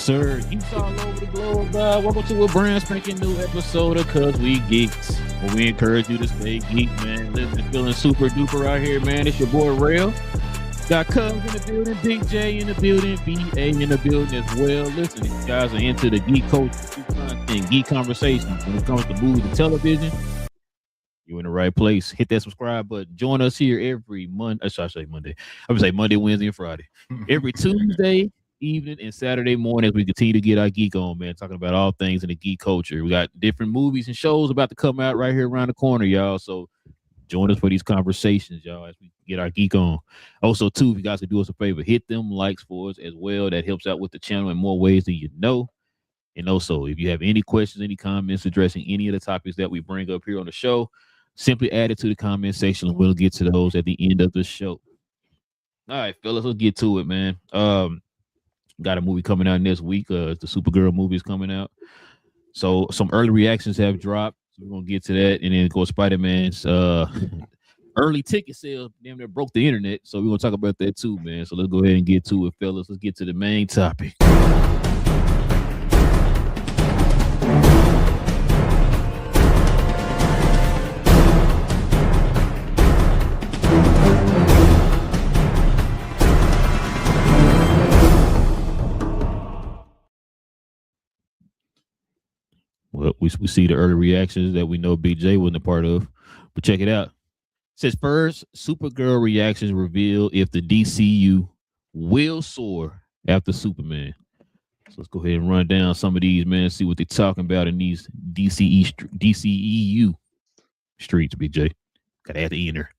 sir. Geeks all over the globe. Welcome to a brand spanking new episode of Cuz We Geeks. Well, we encourage you to stay geek, man. Listen, feeling super duper out here, man. It's your boy Rail. Got Cuz in the building, Big J in the building, BA in the building as well. Listen, if you guys are into the geek culture, geek content, geek conversations when it comes to movies and television, you're in the right place. Hit that subscribe button. Join us here every Monday. I say Monday. I would say Monday, Wednesday, and Friday. Every Tuesday evening and Saturday morning as we continue to get our geek on, man. Talking about all things in the geek culture. We got different movies and shows about to come out right here around the corner, y'all. So join us for these conversations, y'all, as we get our geek on. Also, too, if you guys could do us a favor, hit them likes for us as well. That helps out with the channel in more ways than you know. And also, if you have any questions, any comments addressing any of the topics that we bring up here on the show, simply add it to the comment section and we'll get to those at the end of the show. All right, fellas, let's get to it, man. Got a movie coming out next week. The Supergirl movie is coming out. So some early reactions have dropped. So we're gonna get to that, and then go Spider-Man's early ticket sales damn near broke the internet. So we're gonna talk about that too, man. So let's go ahead and get to it, fellas. Let's get to the main topic. Well, we see the early reactions that we know Big J wasn't a part of, but check it out. It says first, Supergirl reactions reveal if the DCU will soar after Superman. So let's go ahead and run down some of these, man. See what they're talking about in these DCEU streets. Big J, gotta add the inner.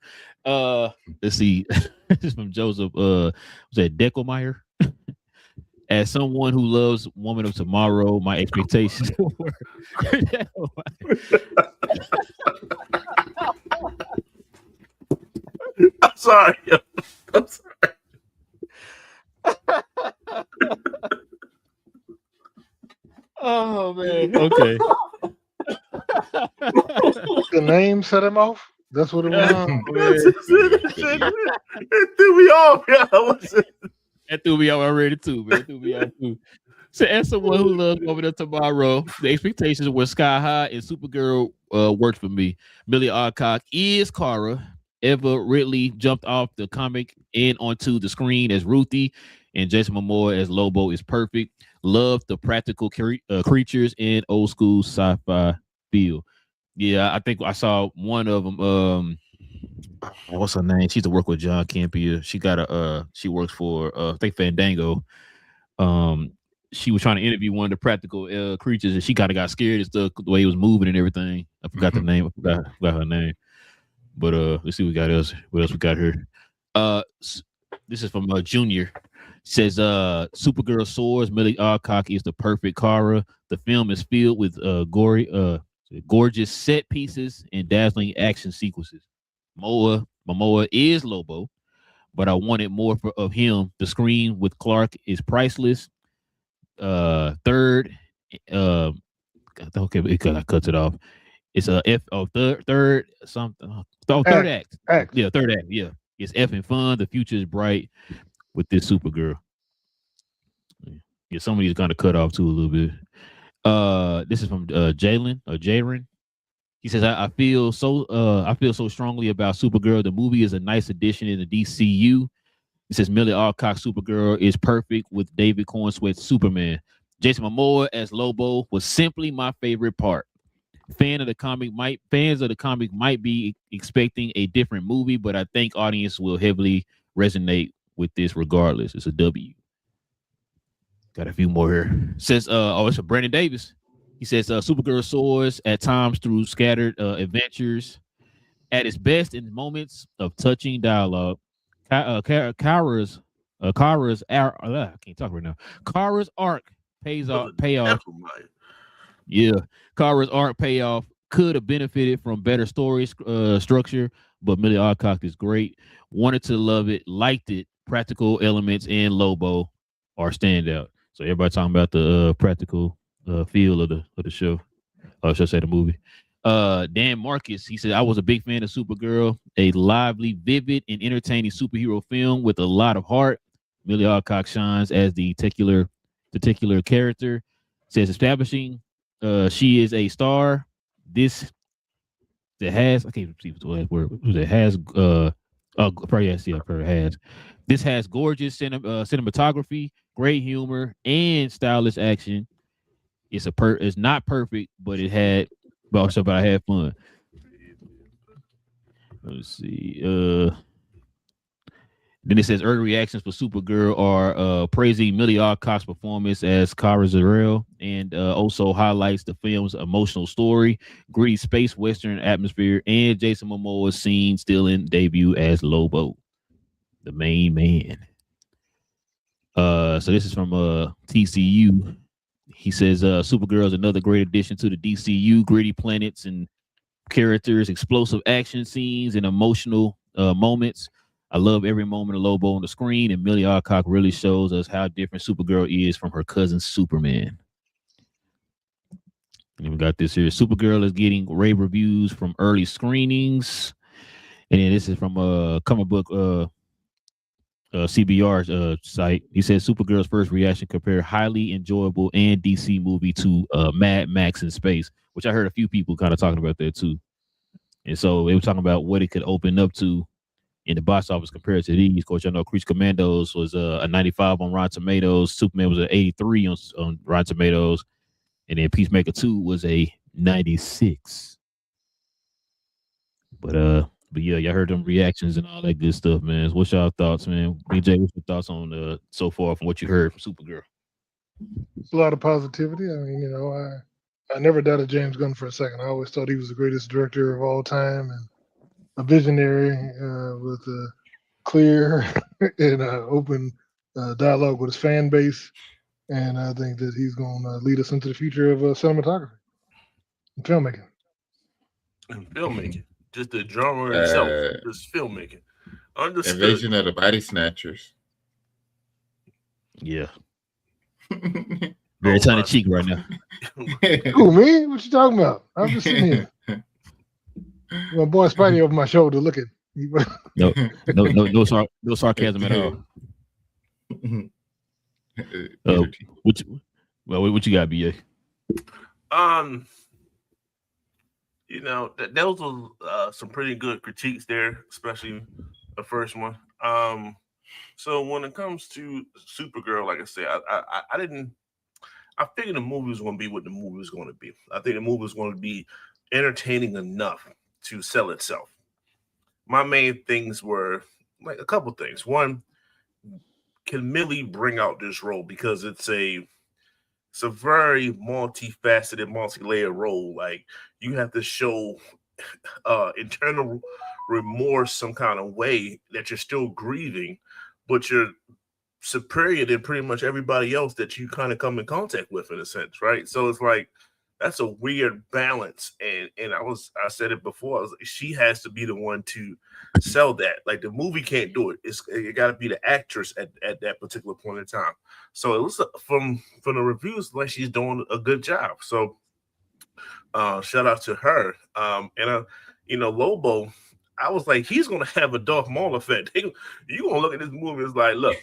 Let's see. This is from Joseph. Was that Deckelmeyer? As someone who loves Woman of Tomorrow, my expectations were. I'm sorry. I'm sorry. Oh man. Okay. The name set him off. That's what it was. It threw me off. That threw me off already too, man. That threw me off too. So as someone who loves Woman of Tomorrow, the expectations were sky high, and Supergirl worked for me. Millie Alcock is Kara. Eva Ridley jumped off the comic and onto the screen as Ruthie, and Jason Momoa as Lobo is perfect. Love the practical creatures and old school sci-fi feel. Yeah, I think I saw one of them. What's her name? She's to work with John Campia. She got she works for I think Fandango. She was trying to interview one of the practical creatures, and she kind of got scared and stuff the way he was moving and everything. I forgot the name. I forgot her name. But let's see what else we got here. This is from Junior. Says Supergirl soars. Millie Alcock is the perfect Kara. The film is filled with gorgeous set pieces and dazzling action sequences. Momoa is Lobo, but I wanted more of him. The screen with Clark is priceless. Third, okay, it cuts it off. It's a third something. Third act. Yeah, third act. Yeah, it's effing fun. The future is bright with this Supergirl. Yeah, some of these kind of cut off too a little bit. This is from Jaren. He says, I feel so strongly about Supergirl. The movie is a nice addition in the DCU. It says Millie Alcock Supergirl is perfect with David Cornsweet's Superman. Jason Momoa as Lobo was simply my favorite part. Fans of the comic might be expecting a different movie, but I think audience will heavily resonate with this regardless. It's a W. Got a few more here. Says, it's from Brandon Davis. He says, Supergirl soars at times through scattered adventures. At its best in moments of touching dialogue. Kara's I can't talk right now. Kara's arc payoff. Yeah, Kara's arc payoff could have benefited from better story structure, but Millie Alcock is great. Wanted to love it, liked it. Practical elements and Lobo are standout. So everybody talking about the practical feel of the show. Or should I say the movie? Dan Marcus, he said, I was a big fan of Supergirl, a lively, vivid, and entertaining superhero film with a lot of heart. Millie Alcock shines as the particular character. It says establishing she is a star. This that has I can't see what word that has probably yes, yeah, probably has. This has gorgeous cinematography, great humor, and stylish action. It's not perfect, but it had but I had fun. Let's see. Then it says early reactions for Supergirl are praising Millie Alcott's performance as Kara Zor-El, and also highlights the film's emotional story, gritty space western atmosphere, and Jason Momoa's scene still in debut as Lobo, the main man. So this is from TCU. He says Supergirl is another great addition to the DCU, gritty planets and characters, explosive action scenes, and emotional moments. I love every moment of Lobo on the screen, and Millie Alcock really shows us how different Supergirl is from her cousin Superman. And then we got this here. Supergirl is getting rave reviews from early screenings. And then this is from a comic book CBR site. He says Supergirl's first reaction compared highly enjoyable and DC movie to Mad Max in space, which I heard a few people kind of talking about that too. And so they were talking about what it could open up to in the box office compared to these. Of course, I know Creature Commandos was a 95 on Rotten Tomatoes. Superman was an 83 on Rotten Tomatoes. And then Peacemaker 2 was a 96. But yeah, y'all heard them reactions and all that good stuff, man. What's y'all thoughts, man? BJ, what's your thoughts on so far from what you heard from Supergirl? It's a lot of positivity. I mean, I never doubted James Gunn for a second. I always thought he was the greatest director of all time and a visionary with a clear and open dialogue with his fan base. And I think that he's going to lead us into the future of cinematography and filmmaking. And filmmaking. Just the genre itself. Just filmmaking. Understood. Invasion of the Body Snatchers. Yeah. Very tongue in cheek right now. Who, me? What you talking about? I'm just sitting here. My boy Spidey over my shoulder looking. No sarcasm at all. What you got, BA? Those were some pretty good critiques there, especially the first one. So when it comes to Supergirl, like I said, I figured the movie was going to be what the movie was going to be. I think the movie was going to be entertaining enough to sell itself. My main things were like a couple things. One, can Millie bring out this role, because it's a very multifaceted, multi-layered role. Like, you have to show internal remorse some kind of way that you're still grieving, but you're superior than pretty much everybody else that you kind of come in contact with, in a sense, right? So it's like, that's a weird balance. And I said it before, I was like, she has to be the one to sell that. Like, the movie can't do it. It got to be the actress at that particular point in time. So it was from the reviews like she's doing a good job. So shout out to her. Lobo, I was like, he's gonna have a Darth Maul effect. You gonna look at this movie, it's like, look,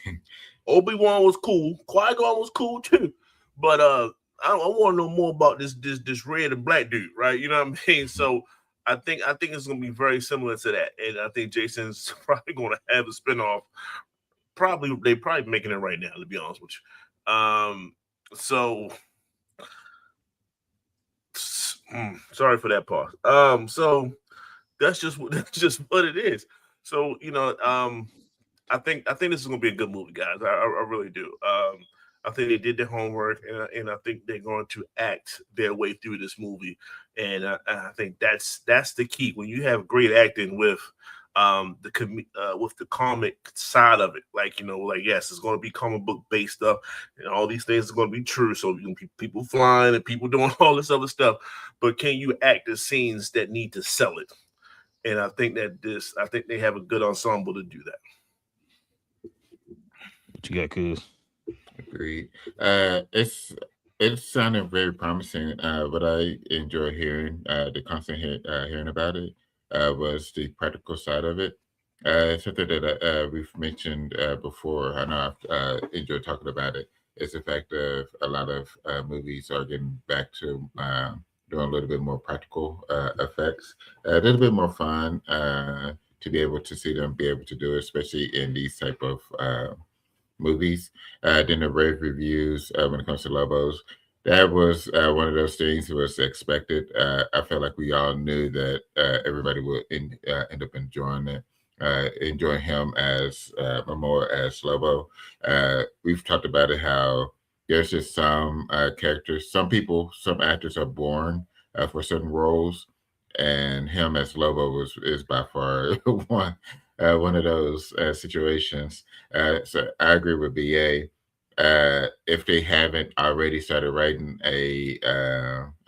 Obi-Wan was cool, Qui-Gon was cool too, but I want to know more about this red and black dude, right? You know what I mean? So I think it's gonna be very similar to that, and I think Jason's probably gonna have a spinoff. They're probably making it right now, to be honest with you. So sorry for that pause. So that's just what it is. So I think this is gonna be a good movie, guys. I really do. I think they did their homework, and I think they're going to act their way through this movie. And I think that's the key. When you have great acting with the comic side of it, yes, it's going to be comic book based stuff, and all these things are going to be true. So people flying and people doing all this other stuff, but can you act the scenes that need to sell it? And I think they have a good ensemble to do that. What you got, Cuz? Agreed. It sounded very promising. What I enjoy hearing, the constant hearing about it, was the practical side of it. Something that we've mentioned before. I know I've enjoyed talking about it. it's the fact that a lot of movies are getting back to doing a little bit more practical effects, a little bit more fun to be able to see them be able to do it, especially in these type of movies. Then the rave reviews when it comes to Lobos. That was one of those things that was expected. I felt like we all knew that everybody would end up enjoying it, enjoying him as more as Lobo. We've talked about it how there's just some characters, some actors are born for certain roles, and him as Lobo is by far one of those situations. So I agree with BA. If they haven't already started writing a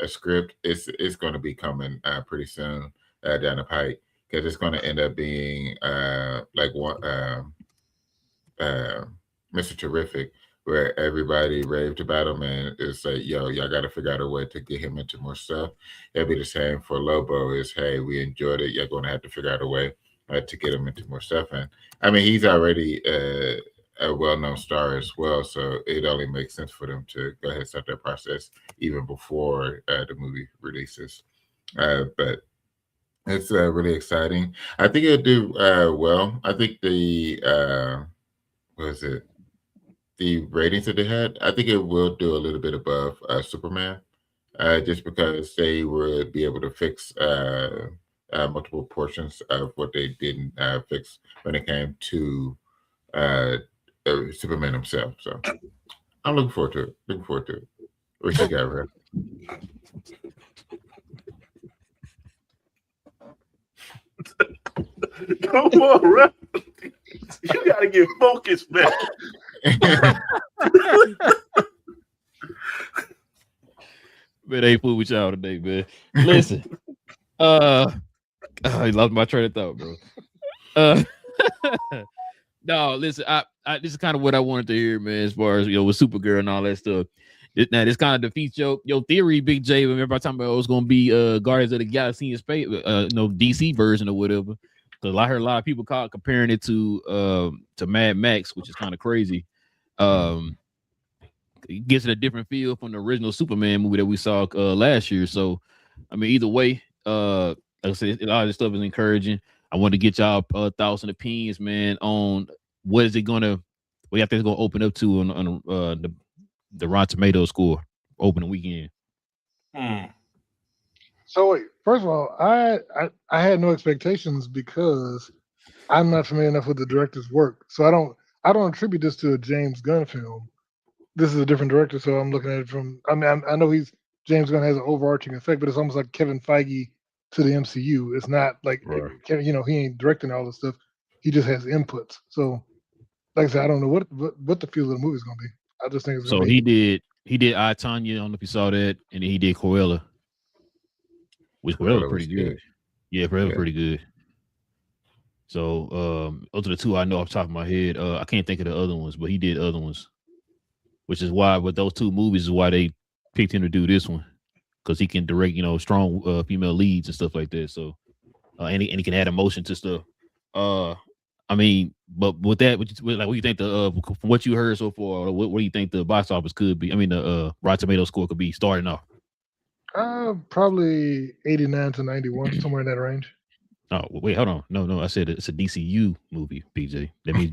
script, it's going to be coming pretty soon down the pike, because it's going to end up being like one Mr. Terrific, where everybody raved about him, and it's like, yo, y'all got to figure out a way to get him into more stuff. It'll be the same for Lobo. Is, hey, we enjoyed it. You're going to have to figure out a way to get him into more stuff. And I mean, he's already a well-known star as well, so it only makes sense for them to go ahead and start that process even before the movie releases. But it's really exciting. I think it'll do well. I think the what is it? The ratings that they had, I think it will do a little bit above Superman, just because they would be able to fix multiple portions of what they didn't fix when it came to Superman himself. So I'm looking forward to it. What you got, Red? Come on, Red. You gotta get focused, man. Man, I ain't fool with y'all today, man. Listen, I lost my train of thought, bro. No, listen, I this is kind of what I wanted to hear, man, as far as, you know, with Supergirl and all that stuff. Now, this kind of defeats your theory, Big J. Remember I talking about it was going to be Guardians of the Galaxy in space, DC version or whatever. Because I heard a lot of people comparing it to Mad Max, which is kind of crazy. It gives it a different feel from the original Superman movie that we saw last year. So, I mean, either way, like I said, a lot of this stuff is encouraging. I want to get y'all thoughts and opinions, man, on what is it gonna, what you think it's gonna open up to on the Rotten Tomatoes score opening weekend. So wait, first of all, I had no expectations because I'm not familiar enough with the director's work, so I don't attribute this to a James Gunn film. This is a different director, so I'm looking at it from. I mean, I know James Gunn has an overarching effect, but it's almost like Kevin Feige to the MCU. It's not like Kevin, he ain't directing all this stuff. He just has inputs. So, like I said, I don't know what the feel of the movie is gonna be. I just think it's gonna be. He did I, Tonya. I don't know if you saw that, and then he did Cruella, which Cruella pretty good. Yeah, Cruella pretty good. So those are the two I know off the top of my head. I can't think of the other ones, but he did other ones, which is why with those two movies is why they picked him to do this one, because he can direct, strong female leads and stuff like that. So and he can add emotion to stuff. I mean, but with that, what do you think from what you heard so far? What do you think the box office could be? I mean, the Rotten Tomatoes score could be starting off. Probably 89 to 91, somewhere in that range. Oh, wait, hold on. No, I said it's a DCU movie, BJ. That means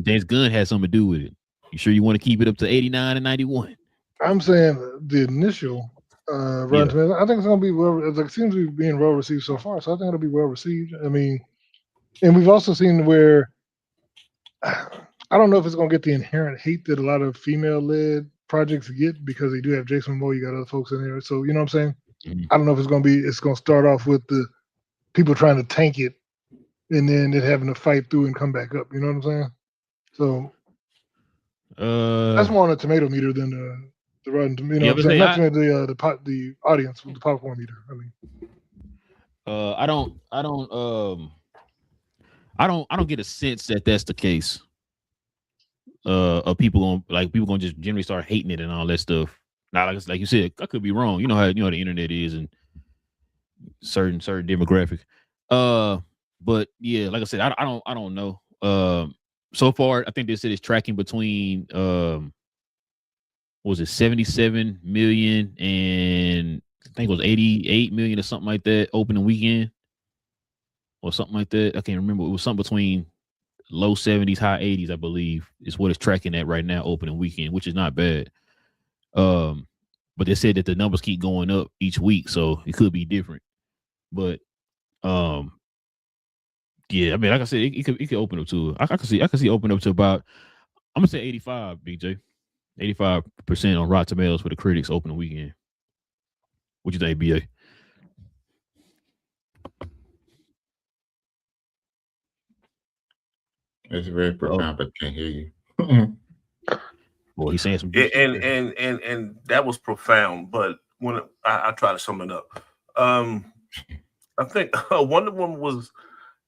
James Gunn has something to do with it. You sure you want to keep it up to 89 and 91? I'm saying the initial Rotten Tomatoes, I think it's going to be it seems to be being well received so far. So I think it'll be well received. I mean, and we've also seen where I don't know if it's going to get the inherent hate that a lot of female-led projects get, because they do have Jason Momoa, you got other folks in there. So, you know what I'm saying? Mm-hmm. I don't know if it's going to start off with the people trying to tank it and then it having to fight through and come back up. You know what I'm saying? So that's more on a tomato meter than the Rotten Tomato. You know what I'm saying? Not the audience with the popcorn meter. I mean, I don't get a sense that that's the case. Of people gonna just generally start hating it and all that stuff. Now, like you said, I could be wrong. You know how the internet is and certain demographic. But yeah, like I said, I don't know. So far, I think they said it's tracking between was it 77 million and I think it was 88 million or something like that opening weekend or something like that. I can't remember. It was something between low 70s, high 80s, I believe, is what it's tracking at right now opening weekend, which is not bad. But they said that the numbers keep going up each week, so it could be different. But yeah, I mean, like I said, it could open up to I can see open up to about I'm gonna say 85, BJ. 85% on Rotten Tomatoes for the critics opening weekend. What you think, BA? It's very profound, but can't hear you. Well, he's saying some good shit. And that was profound, but when I try to sum it up, I think Wonder Woman was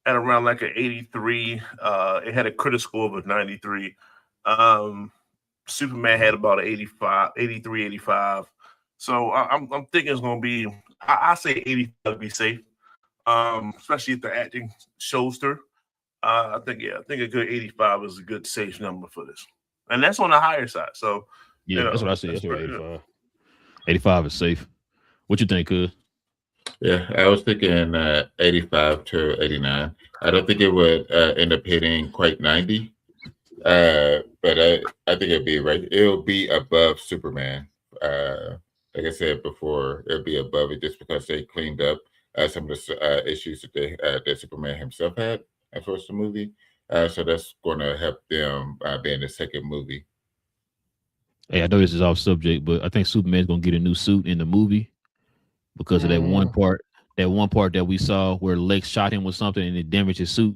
at around like an 83. It had a critic score of 93. Superman had about an 85, 83, 85. So I'm thinking it's going to be, I say 85 to be safe, especially if the acting shows through. I think a good 85 is a good safe number for this. And that's on the higher side. So, yeah, that's what I say. That's what 85. 85 is safe. What you think, Cuz? Yeah, I was thinking 85 to 89. I don't think it would end up hitting quite 90. But I think it'll be above Superman. Like I said before, it'll be above it just because they cleaned up some of the issues that Superman himself had towards the movie. So that's going to help them be in the second movie. Hey, I know this is off subject, but I think Superman's going to get a new suit in the movie because of that one part that we saw where Lex shot him with something and it damaged his suit.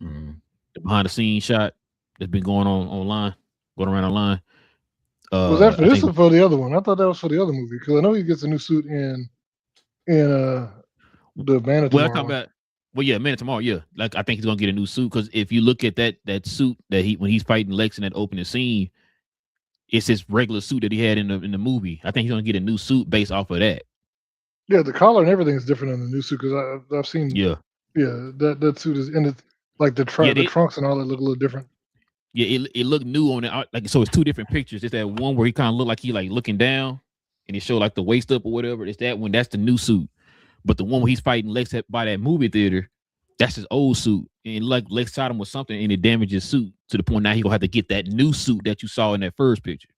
Mm-hmm. The behind the scenes shot that's been going around online. Was that for this or for the other one? I thought that was for the other movie because I know he gets a new suit in the Man of Tomorrow. Man of Tomorrow. Yeah, like I think he's gonna get a new suit because if you look at that suit that when he's fighting Lex in that opening scene, it's his regular suit that he had in the movie. I think he's gonna get a new suit based off of that. Yeah, the collar and everything is different in the new suit because I've seen. Yeah, that suit is in it, like the trunks and all that look a little different. Yeah, it looked new on it. Like so, it's two different pictures. It's that one where he kind of looked like he like looking down, and it showed like the waist up or whatever. It's that one. That's the new suit. But the one where he's fighting Lex by that movie theater, that's his old suit. And like Lex shot him with something, and it damaged his suit to the point now he gonna have to get that new suit that you saw in that first picture.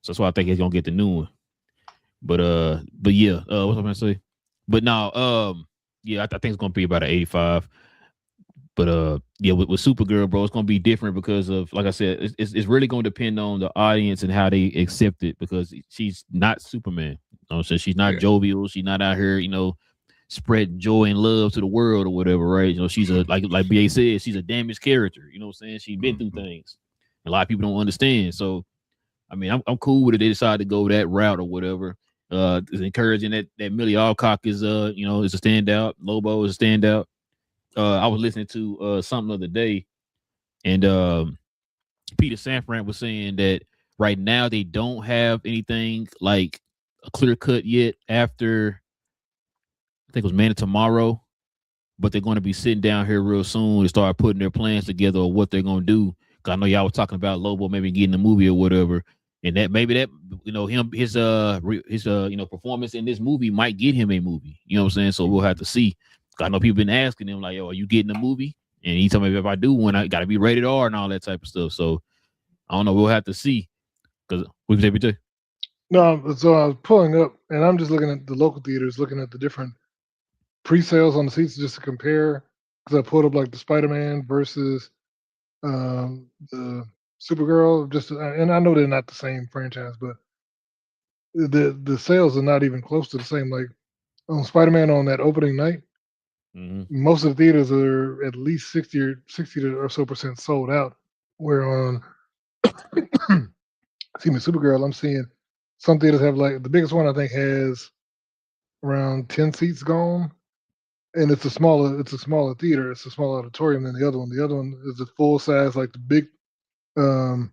So that's why I think he's gonna get the new one. But yeah, what was I gonna say? But now, yeah, I think it's gonna be about an 85. But yeah, with Supergirl, bro, it's gonna be different because of, like I said, it's really gonna depend on the audience and how they accept it because she's not Superman. You know, so she's not jovial. She's not out here, spreading joy and love to the world or whatever, right? She's a like BA said, she's a damaged character. You know what I'm saying? She's been through things. A lot of people don't understand. So, I mean, I'm cool with it. They decided to go that route or whatever. It's encouraging that Millie Alcock is is a standout. Lobo is a standout. I was listening to something the other day, and Peter Safran was saying that right now they don't have anything like a clear cut yet after I think it was Man of Tomorrow, but they're going to be sitting down here real soon to start putting their plans together of what they're going to do. Cause I know y'all was talking about Lobo maybe getting a movie or whatever, and that maybe that his performance in this movie might get him a movie. You know what I'm saying? So we'll have to see. I know people been asking him like, "Yo, are you getting a movie?" And he told me if I do one, I got to be rated R and all that type of stuff. So I don't know. We'll have to see. Because we say BJ. No, so I was pulling up, and I'm just looking at the local theaters, looking at the different pre-sales on the seats just to compare. Because I pulled up like the Spider-Man versus the Supergirl. And I know they're not the same franchise, but the sales are not even close to the same. Like on Spider-Man on that opening night. Mm-hmm. Most of the theaters are at least 60 or so percent sold out. Where on Supergirl, I'm seeing some theaters have like the biggest one I think has around 10 seats gone. And it's a smaller theater, it's a small auditorium than the other one. The other one is a full size, like the big their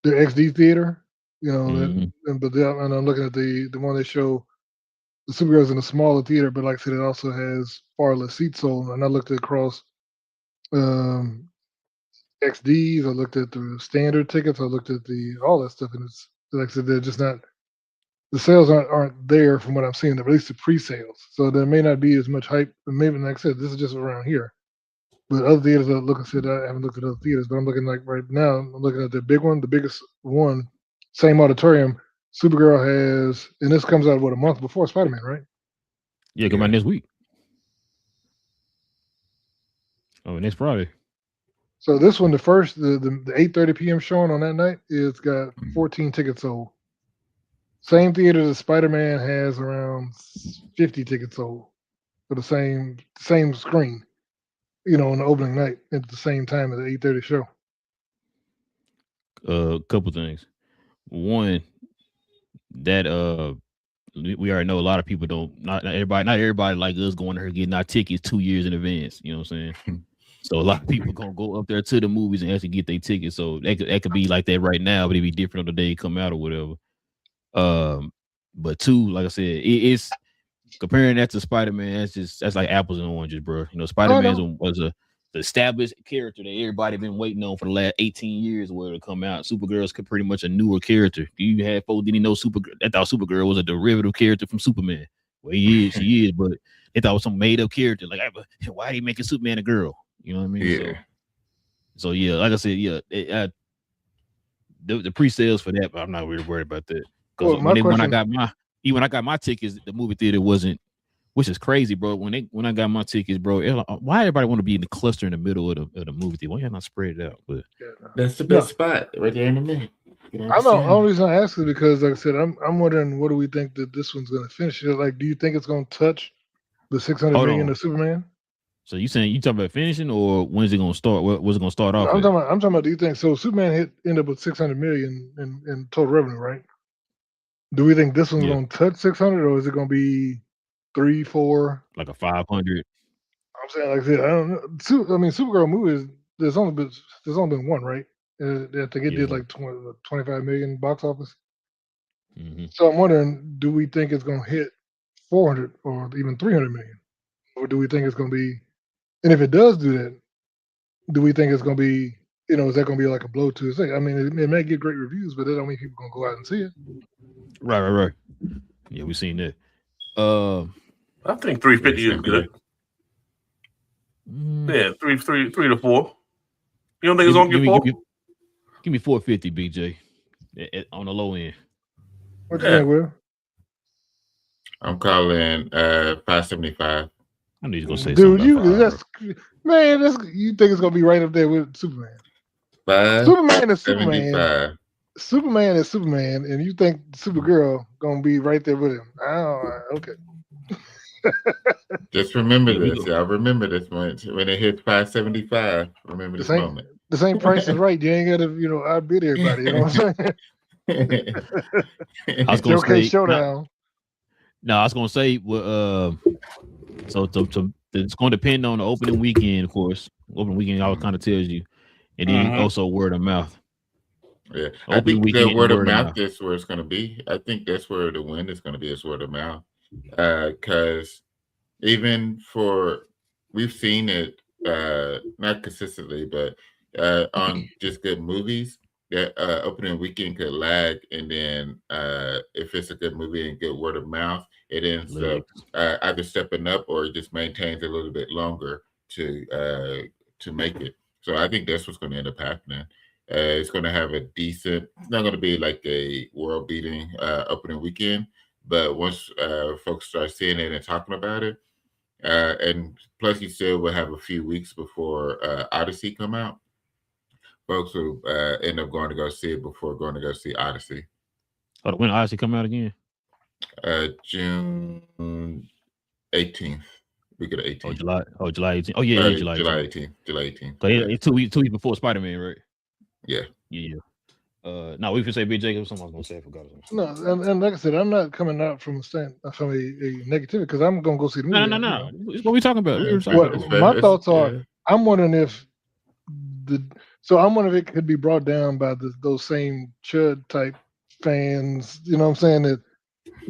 XD theater, Mm-hmm. and I'm looking at the one they show the Supergirl's in a smaller theater, but like I said, it also has far less seats sold. And I looked across XDs. I looked at the standard tickets. I looked at all that stuff, and it's like I said, they're just not. The sales aren't there from what I'm seeing. At least the pre-sales, so there may not be as much hype. Maybe, like I said, this is just around here. But other theaters, I haven't looked at other theaters, but I'm looking like right now. I'm looking at the big one, the biggest one, same auditorium. Supergirl has, and this comes out a month before Spider-Man, right? Yeah, come out next week. Oh, next Friday. So this one, the 8:30 p.m. showing on that night, it's got 14 tickets sold. Same theater that Spider-Man has around 50 tickets sold for the same screen. On the opening night at the same time as the 8:30 show. Couple things. One, that we already know a lot of people don't. Not everybody like us going to her getting our tickets 2 years in advance. You know what I'm saying? So a lot of people gonna go up there to the movies and actually get their tickets. So that could be like that right now, but it'd be different on the day it come out or whatever. But two, like I said, it's comparing that to Spider-Man. That's like apples and oranges, bro. Spider-Man was a the established character that everybody been waiting on for the last 18 years where to come out. Supergirl's pretty much a newer character. You had folks didn't know Supergirl. They thought Supergirl was a derivative character from Superman. Well, she is, but they thought it was some made up character. Like, why are they making Superman a girl? You know what I mean? Yeah. So yeah, like I said, the pre-sales for that, but I'm not really worried about that. Because when I got my tickets, the movie theater wasn't, which is crazy, bro. When I got my tickets, bro, why everybody want to be in the cluster in the middle of the movie theater? Why y'all not spread it out? But that's the best spot right there in the middle. I know. The only reason I ask is because, like I said, I'm wondering what do we think that this one's going to finish? Like, do you think it's going to touch the 600 million of Superman? So you talking about finishing, or when's it going to start? What's it going to start off? I'm talking about. Do you think so? Superman end up with 600 million in total revenue, right? Do we think this one's going to touch 600, or is it going to be 3, 4, like a 500? I'm saying, like I said, I don't know. Supergirl movies. There's only been one, right? I think it did like 25 million box office. Mm-hmm. So I'm wondering, do we think it's going to hit 400 or even 300 million, or do we think it's going to be? And if it does do that, do we think it's going to be? Is that going to be like a blow to the thing? I mean, it may get great reviews, but that don't mean people going to go out and see it. Right. Yeah, we've seen that. I think 350 is good. Yeah, 3 to 4. You don't think it's gonna get 4? Give me 450, BJ, on the low end. What you think, Will? I'm calling 575. I knew you was gonna say something. Dude, you think it's gonna be right up there with Superman? Superman is Superman. Superman is Superman, and you think Supergirl gonna be right there with him? Okay. Just remember this. Y'all remember this moment when it hits 575. Remember this moment. The same price is right. You ain't gotta, outbid everybody. You know what I'm saying? I was gonna say showdown. No, I was gonna say, so it's gonna depend on the opening weekend, of course. Opening weekend always kind of tells you, and then also word of mouth. Yeah, I think the word of mouth is where it's gonna be. I think that's where the win is gonna be. Is word of mouth. Because even we've seen it not consistently, but on just good movies, that opening weekend could lag, and then if it's a good movie and good word of mouth, it ends up either stepping up or it just maintains a little bit longer to make it. So I think that's what's going to end up happening. It's going to have a decent. It's not going to be like a world-beating opening weekend. But once folks start seeing it and talking about it, and plus you still will have a few weeks before Odyssey come out, folks will end up going to go see it before going to go see Odyssey. Oh, when Odyssey come out again? June 18th. Week of the 18th. July 18th. Oh yeah, July 18th. July 18th. So it's 2 weeks before Spider-Man, right? Yeah. No, we can say Big Jacob. Someone's gonna say I forgot. No, and like I said, I'm not coming out from a negativity because I'm gonna go see the movie. No. What we talking about? My thoughts are, I'm wondering if if it could be brought down by those same Chud type fans. You know what I'm saying? That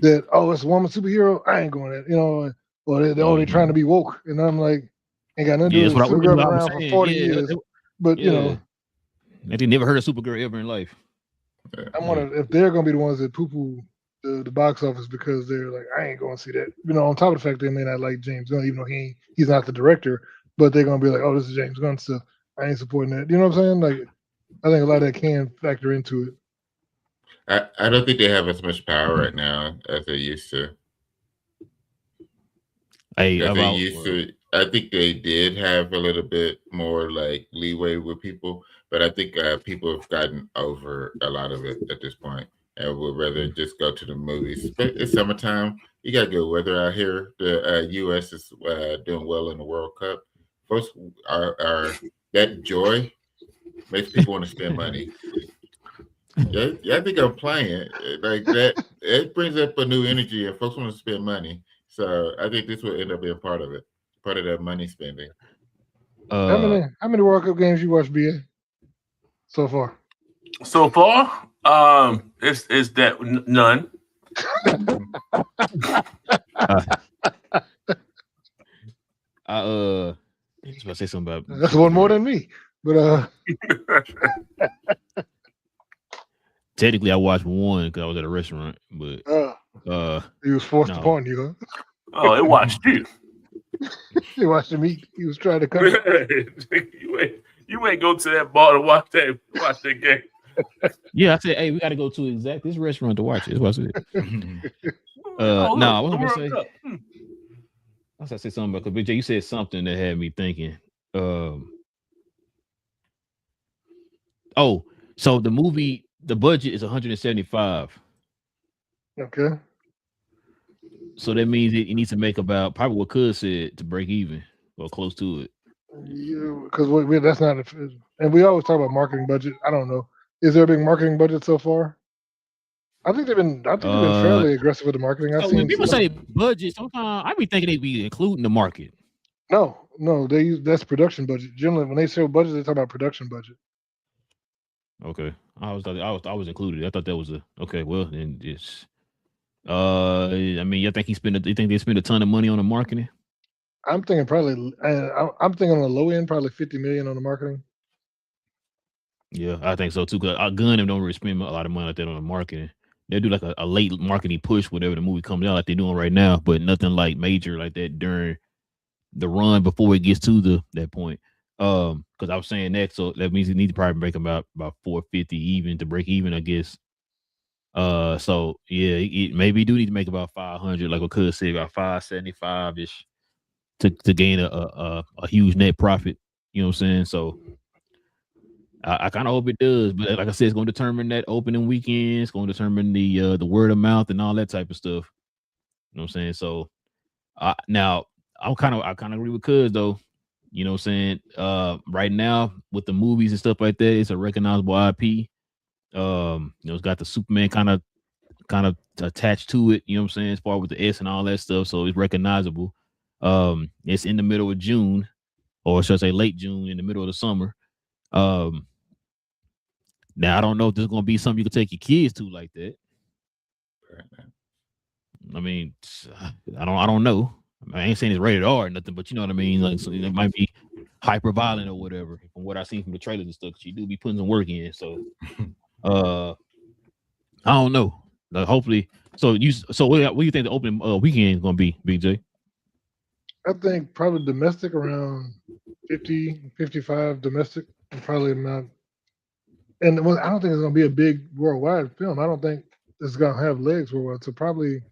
it's a woman superhero. I ain't going to or they're only trying to be woke, and I'm like, ain't got nothing to do with Supergirl around for 40 years. But They never heard of Supergirl ever in life. I'm wondering if they're gonna be the ones that poo-poo the box office because they're like, I ain't going to see that. On top of the fact they may not like James Gunn, even though he's not the director, but they're going to be like, oh, this is James Gunn stuff. I ain't supporting that. You know what I'm saying? Like, I think a lot of that can factor into it. I don't think they have as much power right now as they used to. I think they did have a little bit more like leeway with people, but I think people have gotten over a lot of it at this point. And would rather just go to the movies. But it's summertime. You got good weather out here. The U.S. is doing well in the World Cup. Folks are that joy makes people want to spend money. Yeah, I think I'm playing like that. It brings up a new energy, and folks want to spend money. So I think this will end up being part of it, part of that money spending. How many World Cup games you watched, BA, so far? So far, it's that none. I was about to say something about that's one more than me, but technically I watched one because I was at a restaurant, but he was forced upon you, huh? Oh, it watched you. He watched him eat. He was trying to come. You ain't go to that bar to watch that game. Yeah, I said, hey, we got to go to this restaurant to watch it. That's what I said. I wasn't gonna say. I was gonna say something about because BJ, you said something that had me thinking. So the movie, the budget is 175. Okay. So that means it needs to make about probably what Cuz said to break even or close to it. Yeah, because that's not, and we always talk about marketing budget. I don't know. Is there a big marketing budget so far? I think they've been fairly aggressive with the marketing. I've seen when people say budget, sometimes I be thinking they be including the market. No, that's production budget. Generally, when they say budget, they talk about production budget. Okay, I was included. I thought that was okay. Well, then just I mean, you think they spend a ton of money on the marketing? I'm thinking probably. I'm thinking on the low end, probably $50 million on the marketing. Yeah, I think so too. Cause Gunn don't really spend a lot of money like that on the marketing. They do like a late marketing push, whatever the movie comes out, like they're doing right now, but nothing like major like that during the run before it gets to that point. Because I was saying that, so that means it needs to probably break about 450 even to break even, I guess. So yeah, it maybe do need to make about 500, like what Cuz said, about 575 ish to gain a huge net profit. You know what I'm saying? So I kind of hope it does, but like I said, it's going to determine that opening weekend. It's going to determine the word of mouth and all that type of stuff. You know what I'm saying? So now I kind of agree with Cuz though. You know what I'm saying? Right now with the movies and stuff like that, it's a recognizable IP. It's got the Superman kind of attached to it. You know what I'm saying? As far with the S and all that stuff, so it's recognizable. It's in the middle of June, or should I say late June, in the middle of the summer. Now I don't know if there's gonna be something you can take your kids to like that. I mean, I don't know. I ain't saying it's rated R or nothing, but you know what I mean. Like, so it might be hyper violent or whatever. From what I've seen from the trailers and stuff, she do be putting some work in. So, I don't know. Like, hopefully, what do you think the opening weekend is gonna be, BJ? I think probably domestic around 50, 55 domestic, probably not. And I don't think it's going to be a big worldwide film. I don't think it's going to have legs worldwide. So probably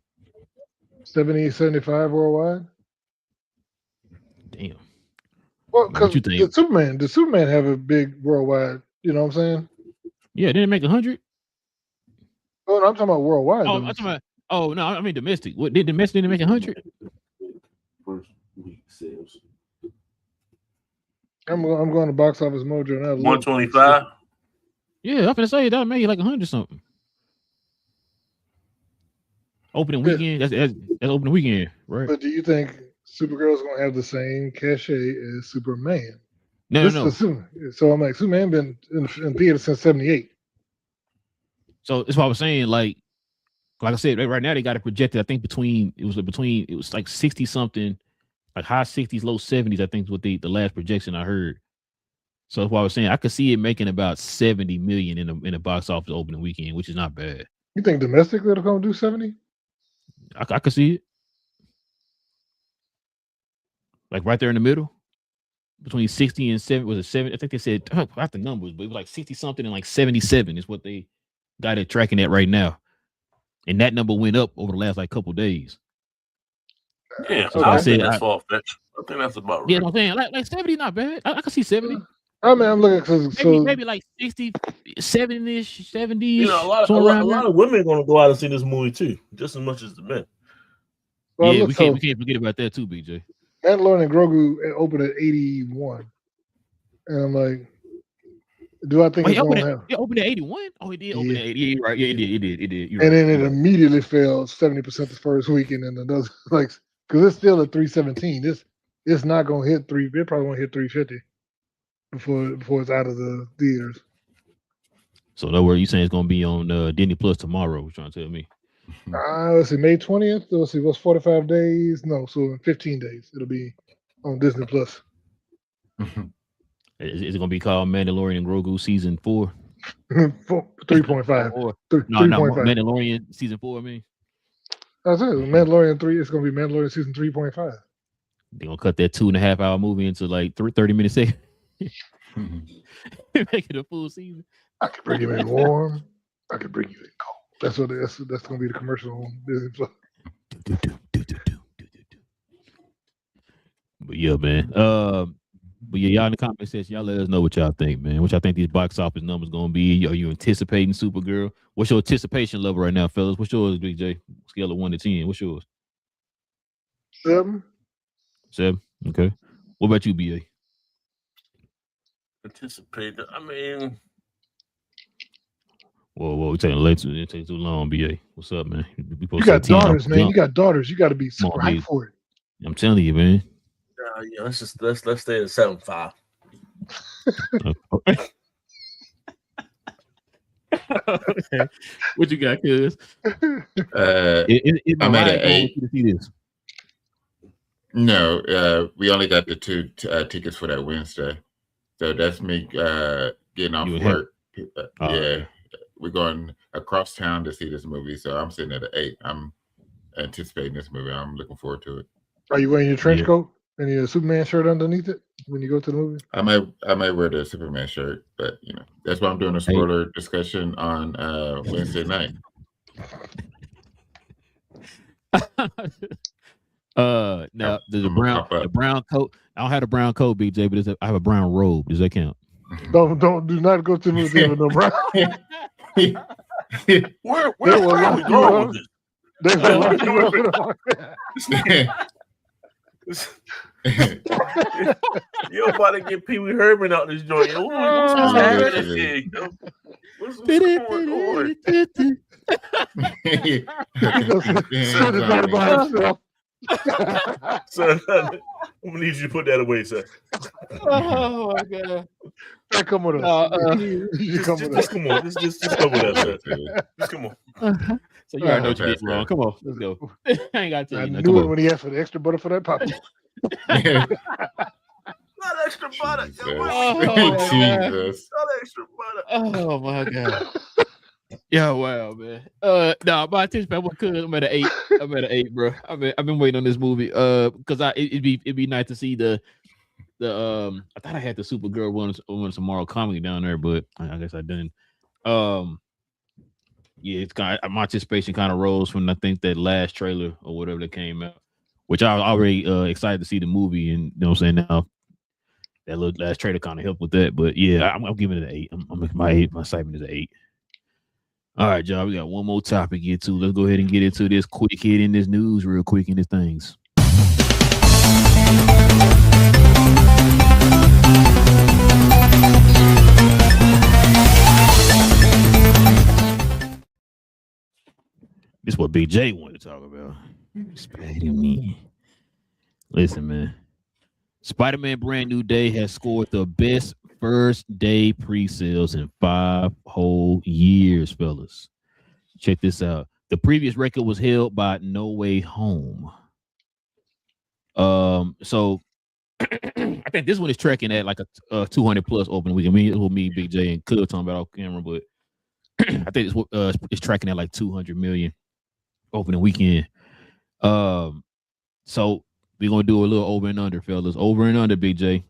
70, 75 worldwide. Damn. Well, because the Superman have a big worldwide. You know what I'm saying? Yeah, didn't it make 100? Oh, no, I'm talking about worldwide. Oh, I'm talking about. Oh no, I mean domestic. What did domestic didn't make 100? First week sales. I'm going to Box Office Mojo now. 125. Yeah, I'm gonna say that made like 100 something. Opening weekend. That's opening weekend, right? But do you think Supergirl's gonna have the same cachet as Superman? No. So I'm like, Superman been in theater since '78. So that's what I was saying. Like I said, right now they got it projected. I think it was like 60 something, like high 60s, low 70s. I think is what the last projection I heard. So that's why I was saying I could see it making about 70 million in the box office opening weekend, which is not bad. You think domestically it'll come do 70? I could see it. Like right there in the middle. Between 60 and 70. Was it 7? I think they said I forgot the numbers, but it was like 60 something and like 77 is what they got it tracking at right now. And that number went up over the last like couple days. Yeah, so I think that's far fetched. I think that's about right. Yeah, I'm saying like 70 not bad. I can see 70. I mean, I'm looking maybe like 60, 70-ish, 70. You know, a lot of women are going to go out and see this movie too, just as much as the men. Well, yeah, we can't forget about that too, BJ. Mandalorian and Grogu opened at 81, and I'm like, do I think it's going to have? It opened at 81. Oh, it did open at 80. Right? Yeah, it did. And then it immediately fell 70% the first weekend, and another like because it's still at 317. It's not going to hit 3. It probably won't hit 350 before it's out of the theaters. So no worry, you saying it's going to be on Disney Plus tomorrow? You're trying to tell me? Let's see, May 20th. Let's see, what's 45 days? No, so in 15 days it'll be on Disney Plus. Is it going to be called Mandalorian and Grogu season 4? 3.5. No, Mandalorian season 4. I mean, that's it. Mandalorian 3. It's going to be Mandalorian season 3.5. They're going to cut that 2.5 hour movie into like 30 minutes. Make it a full season. I can bring you in warm. I can bring you in cold. That's going to be the commercial on Disney Plus. But yeah, man. But yeah, y'all in the comment section, y'all let us know what y'all think, man. What y'all think these box office numbers gonna be? Are you anticipating Supergirl? What's your anticipation level right now, fellas? What's yours, Big J? Scale of 1 to 10. What's yours? 7. 7. Okay. What about you, BA? Anticipate. I mean, whoa, it's taking late. It takes too long, BA. What's up, man? You got daughters, man. You got daughters. You got to be super hyped for it. I'm telling you, man. Yeah, let's stay at 7.5. Okay. What you got, cuz? I'm at an 8. To see this. No, we only got the 2 tickets for that Wednesday, so that's me getting off work. Yeah, we're going across town to see this movie, so I'm sitting at an 8. I'm anticipating this movie. I'm looking forward to it. Are you wearing your trench coat and your Superman shirt underneath it when you go to the movie? I might wear the Superman shirt, but that's why I'm doing a spoiler discussion on Wednesday night. Now the brown coat. I don't have a brown coat, BJ, but I have a brown robe. Does that count? Do not go to the museum with no brown. Where are we going with this? You're about to get Pee Wee Herman out this joint. What's going on? Son, I'm gonna need you to put that away, sir. Oh my god! Come with us. Just come on. Just come with us, sir. Just come on. So you already know what you did wrong. Come on, let's go. I ain't got to tell you. I knew it when he asked for the extra butter for that puppy. Not extra butter. Jesus. Not extra butter. Oh my god. Yeah, wow, man. No, my attention span because I'm at an 8. I'm at an 8, bro. I've been waiting on this movie. Because it'd be nice to see the I thought I had the Supergirl one tomorrow comedy down there, but I guess I didn't. Yeah, it's kind of, my anticipation kind of rose from I think that last trailer or whatever that came out, which I was already excited to see the movie, and you know what I'm saying now. That little last trailer kind of helped with that, but yeah, I'm giving it an 8. My excitement is an 8. All right, y'all, we got one more topic to get to. Let's go ahead and get into this quick hit in this news real quick in these things. This is what Big J wanted to talk about. Spider-Man. Listen, man. Spider-Man Brand New Day has scored the best first day pre-sales in 5 whole years, fellas. Check this out. The previous record was held by No Way Home. So I think this one is tracking at like a 200 plus opening weekend. Me, Big J, and Cub talking about off camera, but I think it's tracking at like 200 million opening weekend. So we're gonna do a little over and under, fellas. Over and under, Big J.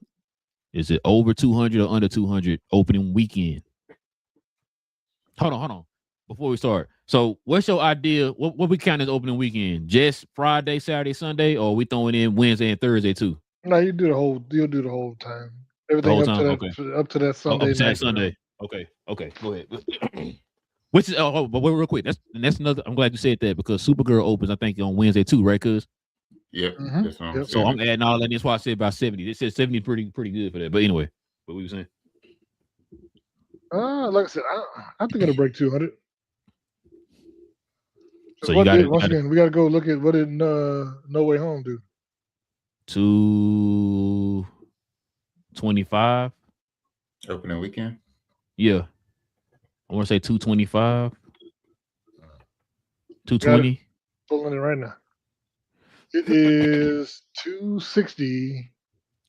Is it over 200 or under 200 opening weekend? Hold on. Before we start, so what's your idea? What we count as opening weekend? Just Friday, Saturday, Sunday, or we throwing in Wednesday and Thursday too? No, you'll do the whole time. Everything up to that Sunday night. Sunday. Okay. Go ahead. Which is but wait, real quick. That's another. I'm glad you said that because Supergirl opens, I think, on Wednesday too, right? Cause yep. Yep. So I'm adding all that. That's why I said about 70. It says 70 pretty good for that. But anyway, what were you saying? Like I said, I think it'll break 200. So you got once again, we got to go look at what did No Way Home do. 225 opening weekend. Yeah, I want to say 225, 220. Pulling it right now. It is 260.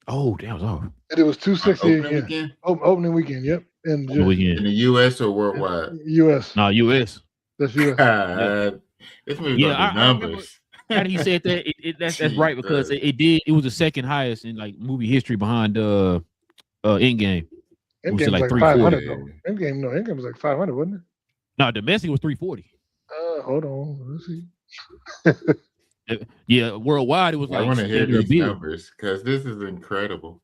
Oh, damn, it's off. It was 260. Opening weekend. Opening weekend. Yep. In the U.S. or worldwide? U.S. No, U.S. That's U.S. This movie got the numbers. And he said that that's right because it was the second highest in like movie history behind Endgame. Endgame was like 500 though. Endgame was like 500, wasn't it? No, domestic was 340. Hold on, let's see. Yeah, worldwide it was like. I want to hear these numbers because this is incredible.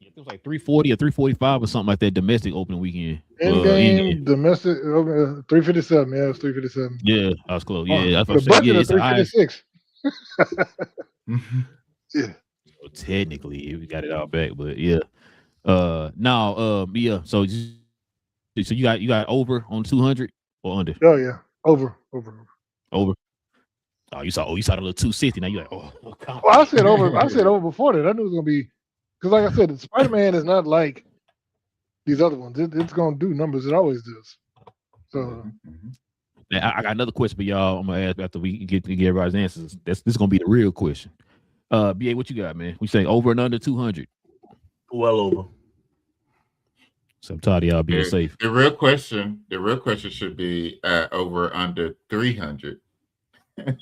It was like 340 or 345 or something like that domestic opening weekend. Endgame domestic 357. Yeah, it was 357. Yeah, I was close. Yeah, the budget is 356. Yeah. So technically, we got it all back, but yeah. Yeah. So you got over on 200 or under? Oh yeah, over. Oh, you saw the little 260. Now you're like, well, I said over. I said over before that. I knew it was gonna be because, like I said, Spider-Man is not like these other ones. It's gonna do numbers. It always does. So, now, I got another question for y'all. I'm gonna ask after we get everybody's answers. This is gonna be the real question. BA, what you got, man? We say over and under 200. Well over. So I'm tired of y'all being safe. The real question should be over under 300.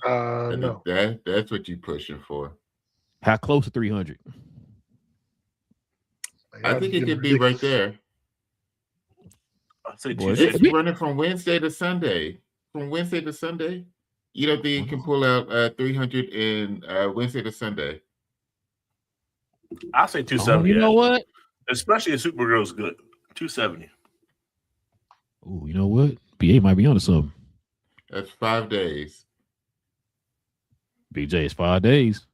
No. That's what you're pushing for. How close to 300? I think it could be right there. I'd say it's running from Wednesday to Sunday. You don't think you can pull out 300 in Wednesday to Sunday? I'll say 270. You know what? Especially if Supergirl's good. 270. Oh, you know what? BA might be onto something. That's 5 days. BJ, it's 5 days.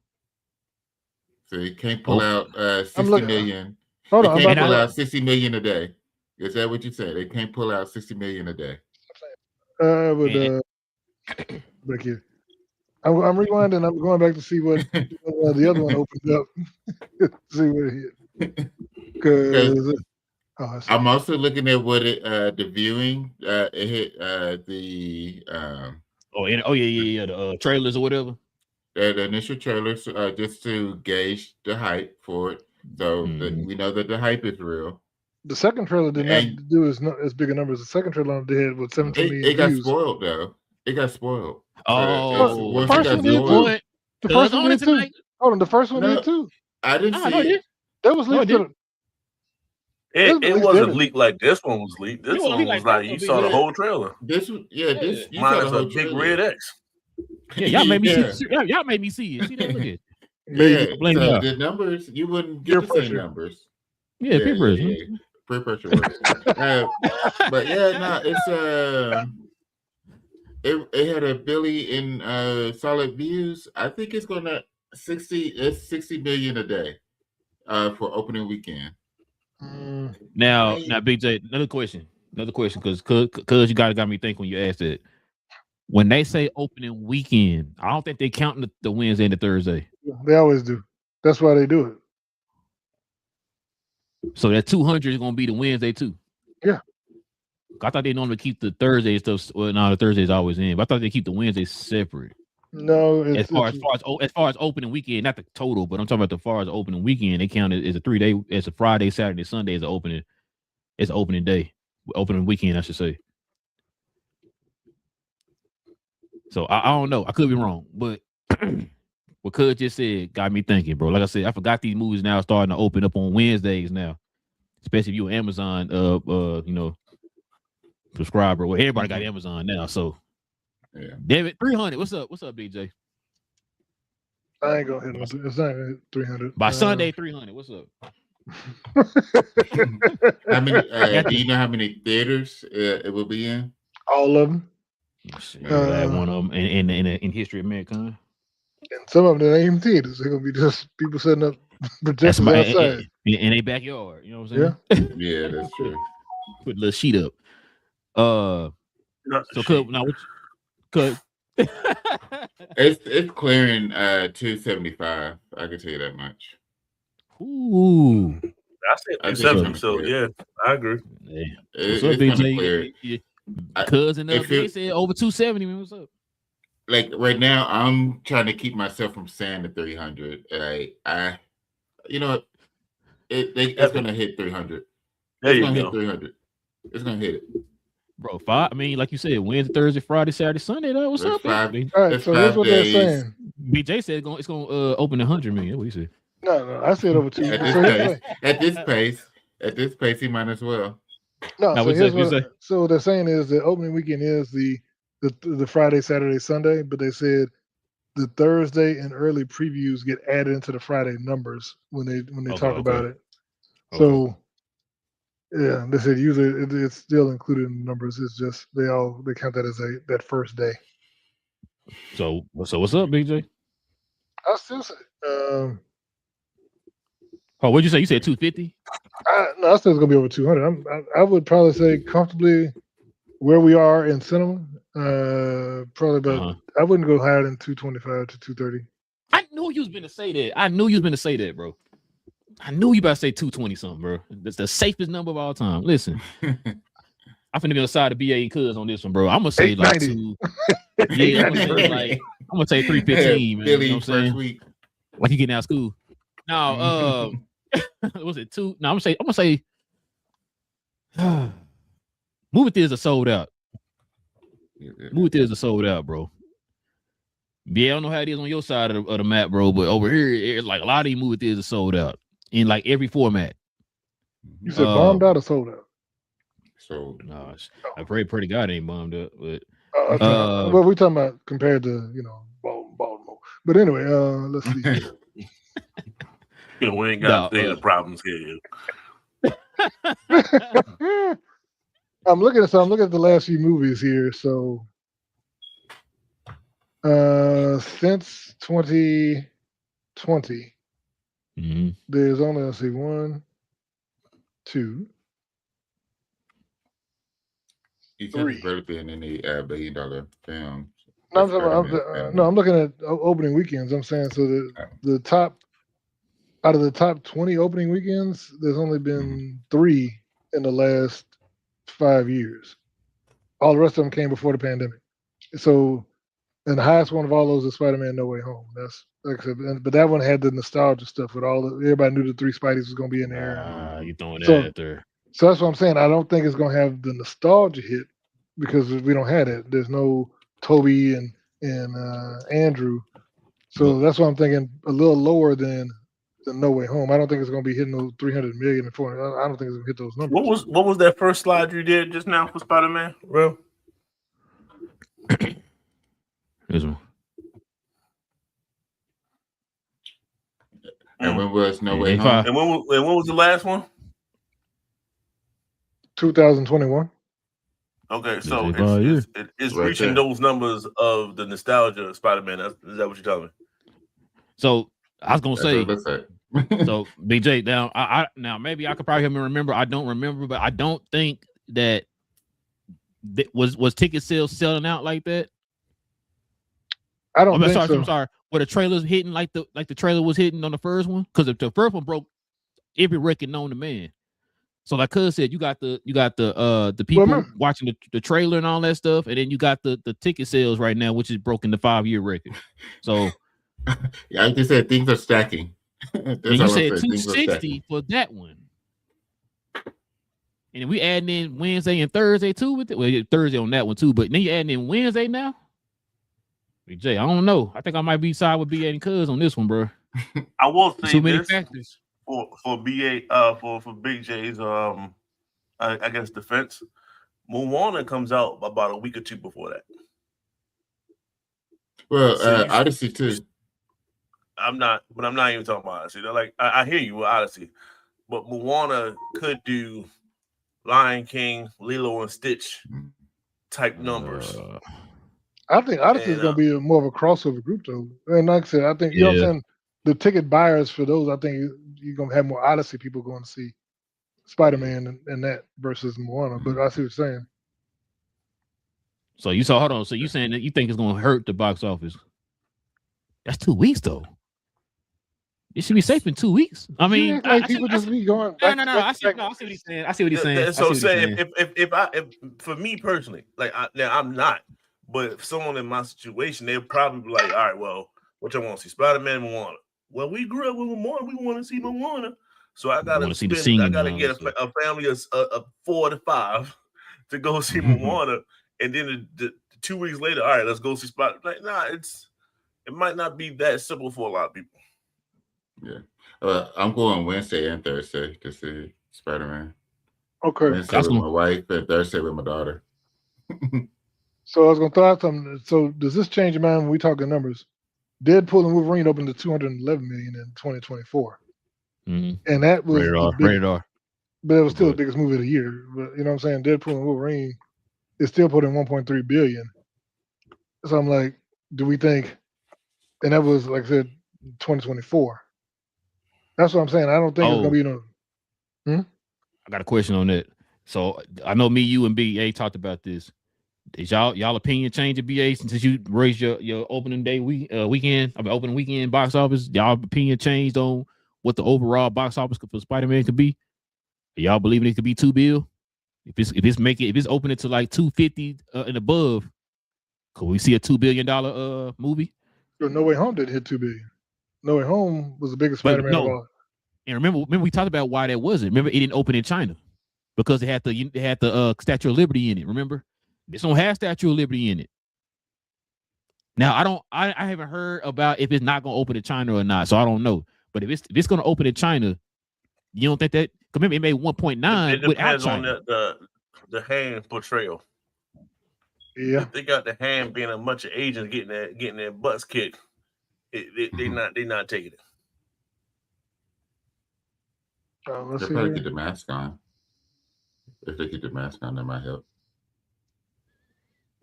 So you can't pull out 60 million. Hold on, they can't pull out 60 million a day. Is that what you said? They can't pull out 60 million a day. Back here. I'm rewinding. I'm going back to see what the other one opened up. See what it hit. Because I'm also looking at what the viewing it hit the the trailers or whatever. The initial trailers just to gauge the hype for it. So we know that the hype is real. The second trailer did not do as big a numbers. The second trailer did with 17 million. It got spoiled though. It got spoiled. Oh, the first one did too. The first one did too. Hold on, the first one did too. I didn't see it. That was leaked. It wasn't leaked like this one was leaked. This one was like you saw the whole trailer. This you saw the whole big red X. Yeah, y'all made me see. Y'all made me see it. See that? Look at it. Yeah, the numbers you wouldn't get the same numbers. Yeah, peer pressure. Peer pressure works. But yeah, no, it's it had 1 billion in solid views. I think it's gonna 60 million a day for opening weekend. Now, Big J, another question, because you got me thinking when you asked it. When they say opening weekend, I don't think they count the Wednesday and the Thursday. They always do. That's why they do it. So that 200 is going to be the Wednesday too. Yeah. I thought they normally keep the Thursday stuff. Well, no, the Thursday's always in. But I thought they keep the Wednesdays separate. No, as far as opening weekend, not the total, but I'm talking about the far as opening weekend. They count it as a 3 day. It's a Friday, Saturday, Sunday is opening. It's opening day, opening weekend, I should say. So I don't know. I could be wrong, but what Cud just said got me thinking, bro. Like I said, I forgot these movies now starting to open up on Wednesdays now, especially if you're an Amazon, subscriber. Well, everybody got Amazon now, so yeah. David, 300. What's up, BJ? I ain't gonna hit it. It's not gonna hit 300 by Sunday. 300. What's up? How many? Do you know how many theaters it will be in? All of them. One of them in History of Mankind. And some of them ain't even theaters. They're gonna be just people setting up projectors outside in their backyard. You know what I'm saying? Yeah, that's true. Put a little sheet up. So Cud, now what? Cud. It's clearing 275. I can tell you that much. Ooh. I said 270, so yeah, I agree. Yeah. What's up, BJ? Cousin up, they said over 270. Man, what's up? Like right now, I'm trying to keep myself from saying the 300. You know what? It's gonna hit 300. It's gonna hit 300. It's gonna hit it. Bro, I mean, like you said, Wednesday, Thursday, Friday, Saturday, Sunday. Though, what's up, man? All right, so here's what they're saying. BJ said it's gonna open 100 million. That's what he said. No, I said over 2. At this pace, he might as well. No, so here's what they're saying is the opening weekend is the Friday, Saturday, Sunday, but they said the Thursday and early previews get added into the Friday numbers when they talk about it. Okay. So yeah, they said usually it's still included in the numbers. It's just they count that as that first day. So what's up, BJ? I still say. What'd you say? You said 250? No, I said it's gonna be over 200. I would probably say comfortably where we are in cinema. Probably about. I wouldn't go higher than 225 to 230. I knew you was gonna say that. Bro. I knew you about to say 220 something, bro. That's the safest number of all time. Listen, I'm finna be on the side of BA and Cuz on this one, bro. I'm gonna say like 2. Yeah, I'm gonna say 315, man. Billy, you know what I'm saying? Week. Like you getting out of school. Now, was it 2? No, I'm gonna say movie theaters are sold out. Movie theaters are sold out, bro. Yeah, I don't know how it is on your side of the map, bro, but over here, it's like a lot of these movie theaters are sold out in like every format. You said bombed out or sold out? So no, I pray to God it ain't bombed up, but well, we're talking about compared to Baltimore. But anyway, let's see. We ain't got the problems here. I'm looking at the last few movies here. So since 2020, there's only 1, 2. You can't really be in any $1 billion film. I'm looking at opening weekends. I'm saying so the top out of the top 20 opening weekends, there's only been 3 in the last 5 years. All the rest of them came before the pandemic. So, and the highest one of all those is Spider-Man: No Way Home. That's like I said, but that one had the nostalgia stuff with everybody knew the 3 Spideys was gonna be in there. You throwing that out there? So that's what I'm saying. I don't think it's gonna have the nostalgia hit because we don't have it. There's no Toby and Andrew. So that's why I'm thinking a little lower than No Way Home. I don't think it's going to be hitting those 300 million and 400. I don't think it's going to hit those numbers. What was that first slide you did just now for Spider-Man? Real? This one. And when was No Way Home? And when was the last one? 2021. Okay, so it's reaching those numbers of the nostalgia of Spider-Man. Is that what you're telling me? So I was gonna say. So BJ, now maybe I could probably remember. I don't remember, but I don't think that was ticket sales selling out like that. I don't think so. I'm sorry. Were the trailers hitting like the trailer was hitting on the first one? Because if the first one broke every record known to man. So like Cuz said, you got the people watching the trailer and all that stuff, and then you got the ticket sales right now, which is broken the 5-year record. So yeah, like they said, things are stacking. and you said 260 for that one. And we adding in Wednesday and Thursday too with it. Well, Thursday on that one too, but then you adding in Wednesday now. Jay, I don't know. I think I might be side with BA and Cuz on this one, bro. I will say too many factors for BA for Big J's I guess defense. Moana comes out about a week or two before that. Well, Odyssey too. I'm not even talking about Odyssey. They're like I hear you with Odyssey, but Moana could do Lion King, Lilo and Stitch type numbers. I think Odyssey is going to be more of a crossover group, though. And like I said, I think, you know what I'm saying? The ticket buyers for those, I think you're going to have more Odyssey people going to see Spider-Man and that versus Moana. But I see what you're saying. So hold on. So you saying that you think it's going to hurt the box office? That's 2 weeks, though. It should be safe in 2 weeks. I mean, people just be going. No. I see what he's saying. I see what he's saying. So saying if for me personally, like now I'm not, but if someone in my situation, they'll probably be like, all right, well, what y'all want to see? Spider-Man, Moana. Well, we grew up with Moana. We want to see Moana, so I gotta get a family of 4 to 5 to go see Moana, and then the 2 weeks later, all right, let's go see Spider. Like, nah, it might not be that simple for a lot of people. Yeah, I'm going Wednesday and Thursday to see Spider-Man. Okay, Wednesday with my wife and Thursday with my daughter. So I was gonna throw out something. So does this change your mind when we talking numbers? Deadpool and Wolverine opened to 211 million in 2024, and that was rated R. But it was still the biggest movie of the year. But you know what I'm saying? Deadpool and Wolverine is still put in 1.3 billion. So I'm like, do we think? And that was like I said, 2024. That's what I'm saying. I don't think it's gonna be I got a question on that. So I know me, you, and BA talked about this. Is y'all opinion change at BA since you raised your opening day weekend? I mean, opening weekend box office. Y'all opinion changed on what the overall box office for Spider-Man could be? Are y'all believing it could be $2 billion? If it's opening to like 250 and above, could we see a $2 billion movie? No Way Home didn't hit 2 billion. No Way Home was the biggest Spider-Man of all. And remember we talked about why that wasn't. Remember, it didn't open in China because it had the Statue of Liberty in it. Remember, this don't have Statue of Liberty in it. Now I haven't heard about if it's not gonna open in China or not, so I don't know. But if it's gonna open in China, you don't think that? Remember, it made 1.9 without China. It depends on the hand portrayal. Yeah, if they got the hand being a bunch of Asians getting their butts kicked, they not taking it. They'll probably get the mask on. If they get the mask on, that might help.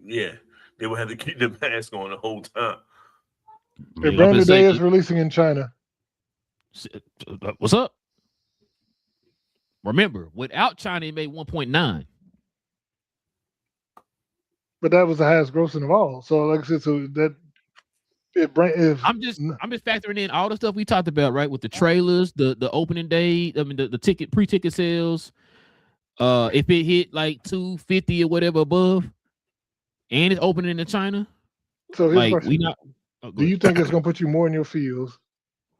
Yeah, they will have to keep the mask on the whole time. A Brand New Day is releasing in China. What's up? Remember, without China, it made 1.9. But that was the highest grossing of all. So, like I said, I'm just factoring in all the stuff we talked about, right? With the trailers, the opening day, I mean the pre-ticket sales. If it hit like 250 or whatever above, and it's opening in China. So here's the question. Do you think it's gonna put you more in your feels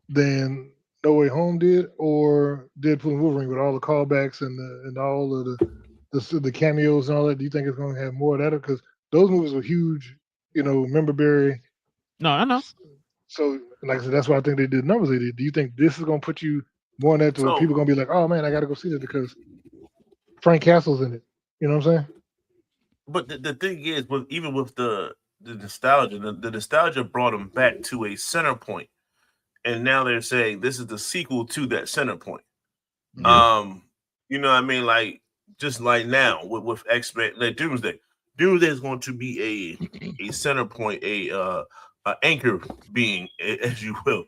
than No Way Home did, or Deadpool and Wolverine with all the callbacks and all of the cameos and all that? Do you think it's gonna have more of that? Because those movies were huge, memorabilia. No, I know. So, like I said, that's why I think they did numbers they did. Do you think this is gonna put you more in that to where people are gonna be like, oh man, I gotta go see this because Frank Castle's in it? You know what I'm saying? But the thing is, even with the nostalgia, the nostalgia brought them back to a center point, and now they're saying this is the sequel to that center point. Yeah. You know what I mean? Like just like now with X-Men, like Doomsday is going to be a center point, a anchor being, as you will.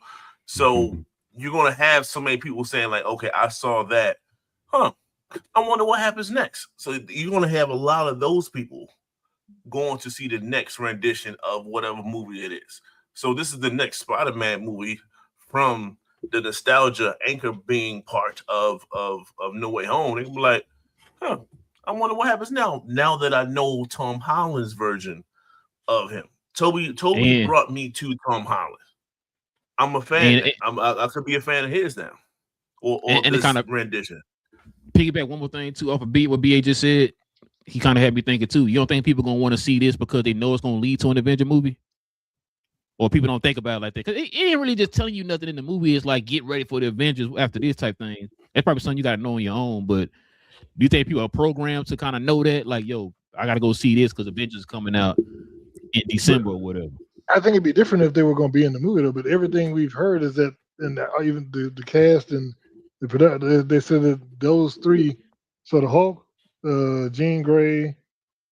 So you're going to have so many people saying like, okay, I saw that, I wonder what happens next. So you're going to have a lot of those people going to see the next rendition of whatever movie it is. So this is the next Spider-Man movie from the nostalgia anchor being part of No Way Home, they be like, huh, I wonder what happens now that I know Tom Holland's version of him. Toby brought me to Tom Holland. I'm a fan. I could be a fan of his now, or this kind of rendition. Piggyback one more thing too off of what BA just said. He kind of had me thinking too. You don't think people gonna want to see this because they know it's gonna lead to an Avenger movie, or people don't think about it like that? Because it ain't really just telling you nothing in the movie. It's like get ready for the Avengers after this type thing. That's probably something you gotta know on your own. But do you think people are programmed to kind of know that? Like, yo, I gotta go see this because Avengers is coming out in December or whatever. I think it'd be different if they were going to be in the movie though. But everything we've heard is that, and even the cast and the production, they said that those three, so the Hulk, Jean Grey,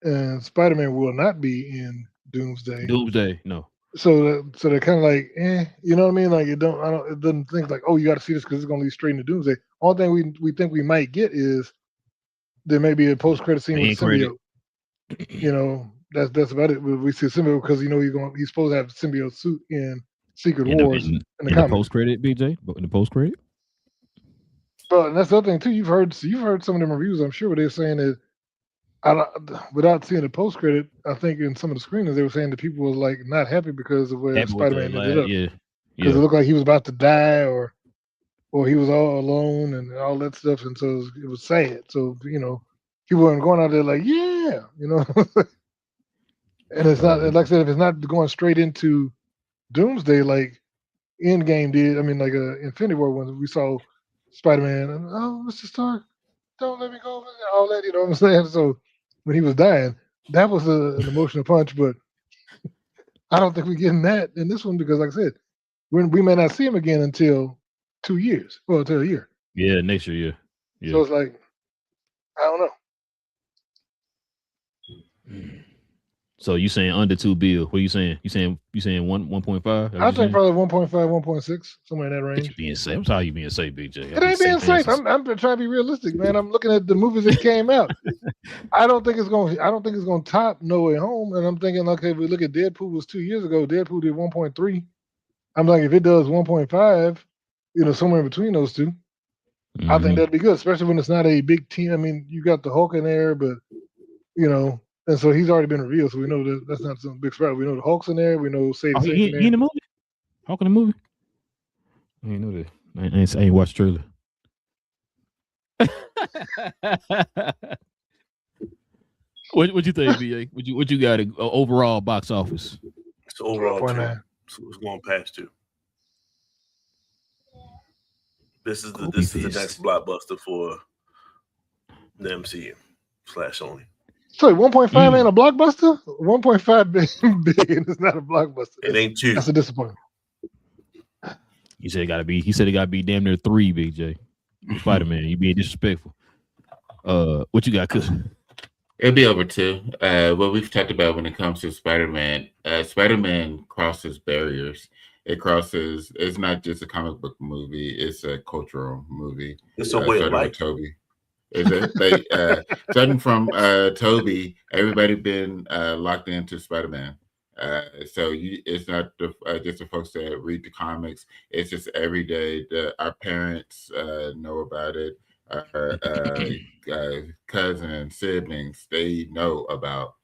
and Spider-Man will not be in Doomsday. No. So they're kind of like, you know what I mean? Like it doesn't think like, oh, you got to see this because it's going to lead straight into Doomsday. Only thing we think we might get is there may be a post-credit scene with symbiote. You know. That's about it. We see a symbiote because he's supposed to have a symbiote suit in Secret Wars in the comics. Post credit, BJ. In the post credit. But that's the other thing too. You've heard some of them reviews. I'm sure where they're saying that without seeing the post credit, I think in some of the screenings they were saying that people were like not happy because of where Spider-Man ended up. Yeah. Because it looked like he was about to die or he was all alone and all that stuff, and so it was sad. So people weren't going out there like And it's not, like I said, if it's not going straight into Doomsday like Endgame did, I mean, like Infinity War when we saw Spider-Man and, oh, Mr. Stark, don't let me go, all that, you know what I'm saying? So when he was dying, that was an emotional punch, but I don't think we're getting that in this one because, like I said, we may not see him again until 2 years, well, until a year. Yeah, next year, yeah. So it's like, I don't know. So you saying under $2 billion? What are you saying? You saying 1.5? I think probably 1.5, 1.6, somewhere in that range. You being safe? I'm sorry, you being safe, BJ. It ain't being safe. I'm trying to be realistic, man. I'm looking at the movies that came out. I don't think it's going to top No Way Home. And I'm thinking, okay, if we look at Deadpool was 2 years ago. Deadpool did 1.3. I'm like, if it does 1.5, somewhere in between those two, I think that'd be good, especially when it's not a big team. I mean, you got the Hulk in there, but and so he's already been revealed, so we know that's not some big surprise. We know the Hulk's in there. We know Save he in the movie? Hulk in the movie? I didn't know that. I ain't watched the trailer. What you think, BA? What you got overall box office? It's overall 2. So it's going past 2. This is the next blockbuster for the MCU /Sony. So 1.5 ain't a blockbuster? 1.5 billion is not a blockbuster. It ain't 2. That's a disappointment. He said it gotta be damn near 3, BJ. Spider-Man, you being disrespectful. What you got, Cuz? It'll be over 2. What we've talked about when it comes to Spider-Man, Spider-Man crosses barriers. It's not just a comic book movie, it's a cultural movie. It's a way of life. Toby. Is it starting from Toby? Everybody been locked into Spider-Man, so it's not just the folks that read the comics. It's just every day. Our parents know about it. Our cousins, siblings, they know about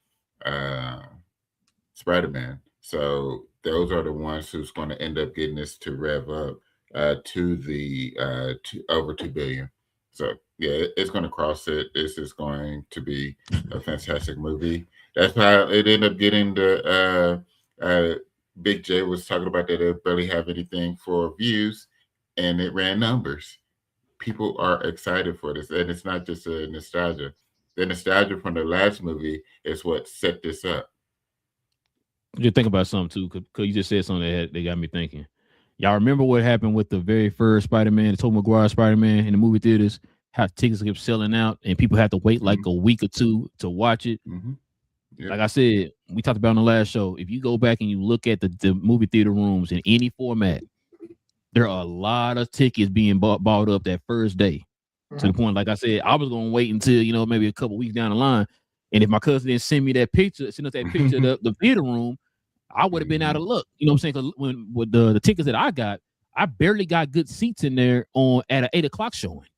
Spider-Man. So those are the ones who's going to end up getting this to rev up to the over 2 billion. So yeah, it's going to cross it. This is going to be a fantastic movie. That's how it ended up getting the Big J was talking about that they barely have anything for views, and it ran numbers. People are excited for this, and it's not just a nostalgia. The nostalgia from the last movie is what set this up. Just think about something too, because you just said something that got me thinking. Y'all remember what happened with the very first Spider-Man, the Tobey Maguire Spider-Man in the movie theaters? How tickets kept selling out and people had to wait like a week or two to watch it. Mm-hmm. Yep. Like I said, we talked about on the last show, if you go back and you look at the movie theater rooms in any format, there are a lot of tickets being bought up that first day. To the point, like I said, I was going to wait until, maybe a couple weeks down the line. And if my cousin didn't send us that picture of the theater room, I would have been out of luck. You know what I'm saying? Because with the tickets that I got, I barely got good seats in there at an 8 o'clock showing.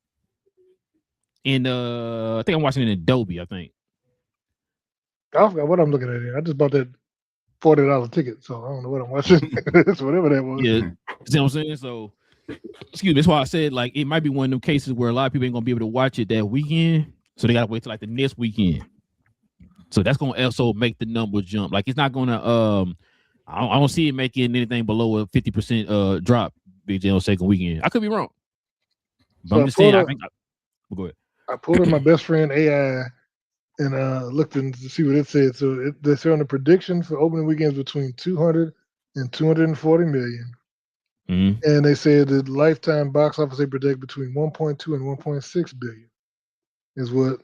And I think I'm watching it in Dolby, I think. I forgot what I'm looking at here. I just bought that $40 ticket, so I don't know what I'm watching. It's whatever that was. Yeah, see what I'm saying? So, excuse me. That's why I said like it might be one of them cases where a lot of people ain't gonna be able to watch it that weekend, so they gotta wait till like the next weekend. So that's gonna also make the number jump. Like it's not gonna I don't see it making anything below a 50% drop. Big J on second weekend. I could be wrong, but I'm just saying. Go ahead. I pulled up my best friend AI and looked in to see what it said. So they're showing a prediction for opening weekends between 200 and 240 million. Mm-hmm. And they said the lifetime box office they predict between 1.2 and 1.6 billion is what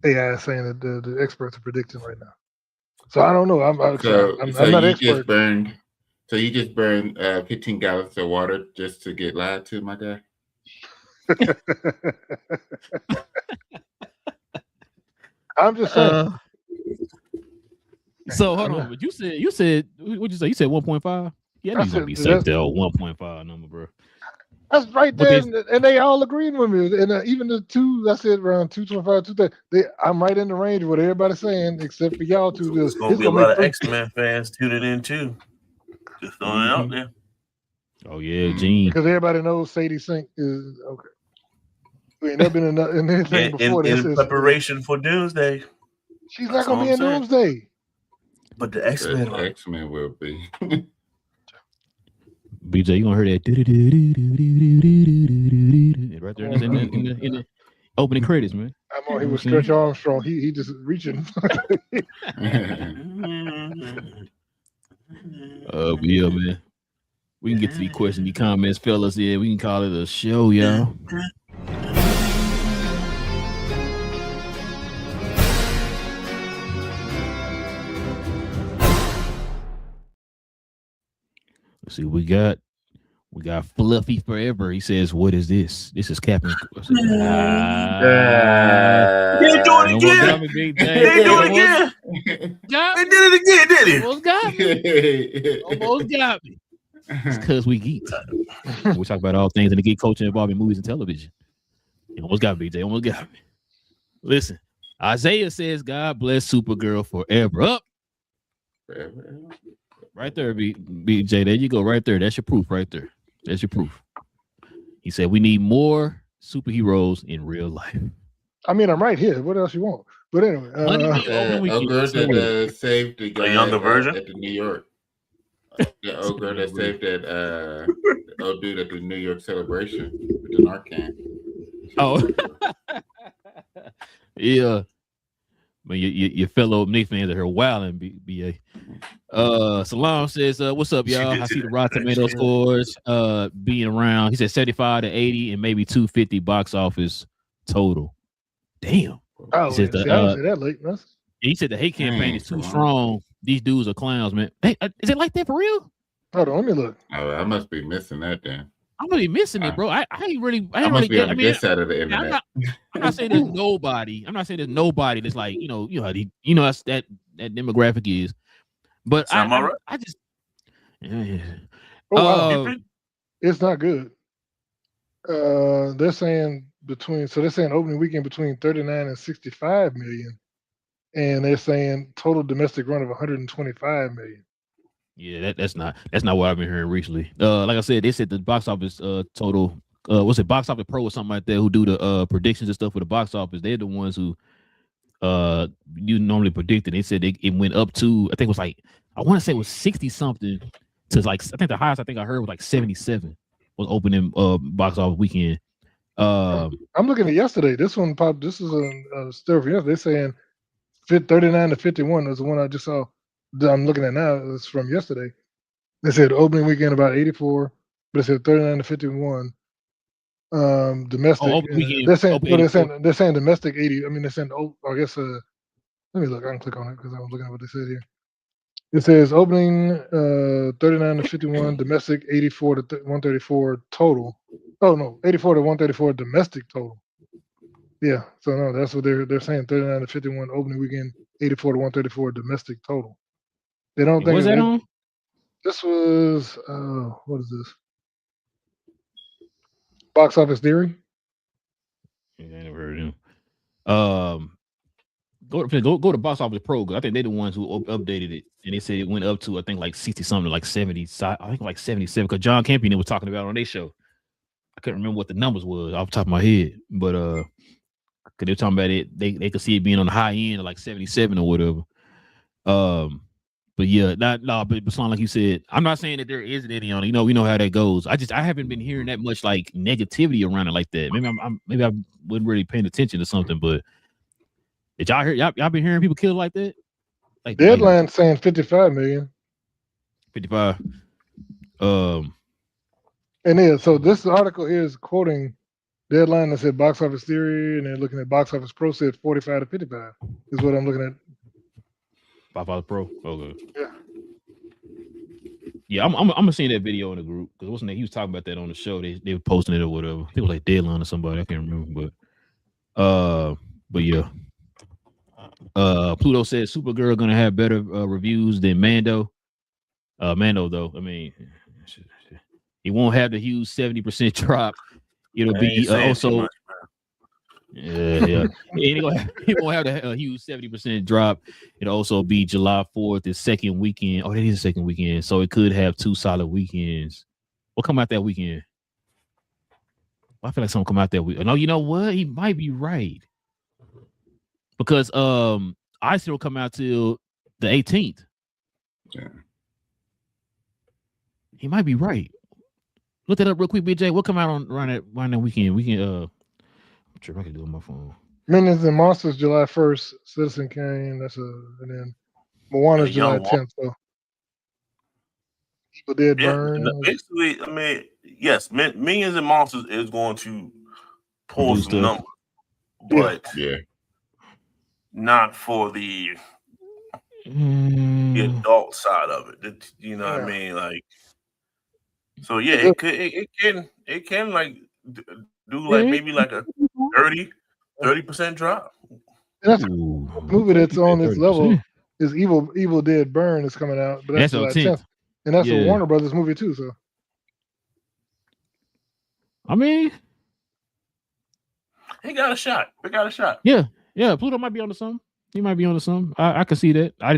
AI is saying that the experts are predicting right now. So I don't know. I'm not an expert. You just burned 15 gallons of water just to get lied to, my guy? I'm just saying. So hold on, but you said what'd you say? You said 1.5? Yeah, you gonna be safe there 1.5 number, bro. That's right there, and they all agreed with me. And even the two, I said around 225, 230. I'm right in the range of what everybody's saying, except for y'all two. There's gonna be a lot of X-Men fans tuning in too. Just throwing it out there. Oh yeah, Gene. Because everybody knows Sadie Sink is okay. We ain't never been in anything before this. In preparation for Doomsday. She's not gonna be in Doomsday. But the X-Men will be. BJ, you gonna hear that right there in the opening credits, man. I'm on. He was Stretch Armstrong. He just reaching. Yeah, man. We can get to the questions, the comments, fellas. Yeah, we can call it a show, y'all. Let's see what we got. We got Fluffy Forever. He says, "What is this? This is Captain." They do it again. They do it again. They did it again, did he? Almost got me. Almost got me. It's because we geek. We talk about all things in the geek culture involving movies and television. You almost got me, BJ. Almost got me. Listen, Isaiah says, "God bless Supergirl forever." Up. Forever. Right there, BJ. There you go. Right there. That's your proof. Right there. That's your proof. He said we need more superheroes in real life. I mean, I'm right here. What else you want? But anyway, Ogre that saved the guy younger version at the New York. The ogre that saved that old dude at the New York celebration with the Narcan. Oh, yeah. But your fellow Knicks fans are here wilding, BA. Salam says, "What's up, y'all? I see the Rotten Tomato scores being around." He said 75 to 80 and maybe 250 box office total. Damn. Oh, I didn't say that late. He said the hate campaign is too strong. These dudes are clowns, man. Hey, is it like that for real? Hold on, let me look. Oh, I must be missing that then. I'm really missing it, bro. I ain't really. I must be on this side of the internet. I'm not saying there's nobody. I'm not saying there's nobody that's like that's that demographic is. But I just. Yeah. Oh, wow. It's not good. They're saying opening weekend between 39 and 65 million, and they're saying total domestic run of 125 million. Yeah, that's not what I've been hearing recently. Like I said, they said the box office total. What's it? Box Office Pro or something like that, who do the predictions and stuff for the box office. They're the ones who you normally predicted. They said it went up to, I think it was like, I want to say it was 60 something to like, I think the highest I think I heard was like 77 was opening box office weekend. I'm looking at yesterday. This one popped. This is a still from yesterday. They're saying 39 to 51 is the one I just saw. That I'm looking at now. It's from yesterday. They said opening weekend about 84, but it said 39 to 51. Domestic. They're saying domestic 80. I mean, they're saying I guess let me look. I can click on it because I was looking at what they said here. It says opening 39 to 51, domestic 84 to 134 total. Oh no, 84 to 134 domestic total. Yeah, so no, that's what they're saying. 39 to 51 opening weekend, 84 to 134 domestic total. They don't think. Was that on? This was what is this? Box Office Theory. Yeah, I never heard of him. Go to Box Office Pro. I think they're the ones who updated it, and they said it went up to I think like 60 something, like 70. I think like 77. Because John Campion was talking about it on their show. I couldn't remember what the numbers was off the top of my head, but because they're talking about it, they could see it being on the high end of like 77 or whatever. But yeah, but Baslan, like you said, I'm not saying that there isn't any on it. We know how that goes. I haven't been hearing that much like negativity around it like that. Maybe I wasn't really paying attention to something, but did y'all hear? Y'all been hearing people killed like that? Like Deadline saying 55 million. 55. And yeah, so this article here is quoting Deadline that said Box Office Theory, and they're looking at Box Office Pro said 45 to 55 is what I'm looking at. Box Office Pro. Okay. Yeah. Yeah, I'm gonna send that video in the group because wasn't that he was talking about that on the show? They were posting it or whatever. It was like Deadline or somebody. I can't remember, but yeah. Pluto said Supergirl gonna have better reviews than Mando. Mando though, I mean, he won't have the huge 70% drop. It'll be also. Yeah. He won't have the huge 70% drop. It'll also be July 4th, the second weekend. Oh, that is the second weekend, so it could have 2 solid weekends. What come out that weekend? I feel like something come out that week. No, you know what? He might be right. Because Ice will come out till the 18th. Yeah. He might be right. Look that up real quick, BJ. What come out around that weekend? I'm sure I can do it on my phone. Minions and Monsters July 1st. Citizen Kane. And then Moana's July 10th. So Evil Dead Burn. Basically, I mean, yes, Minions and Monsters is going to pull some numbers, but not for the adult side of it. You know what I mean? Like, so yeah, it can like do like maybe like a 30% drop. That's a movie that's on its level is Evil Dead Burn is coming out, but that's July 10th. And that's a Warner Brothers movie too. So I mean, he got a shot. Yeah. Pluto might be onto something. He might be onto something. I could see that. I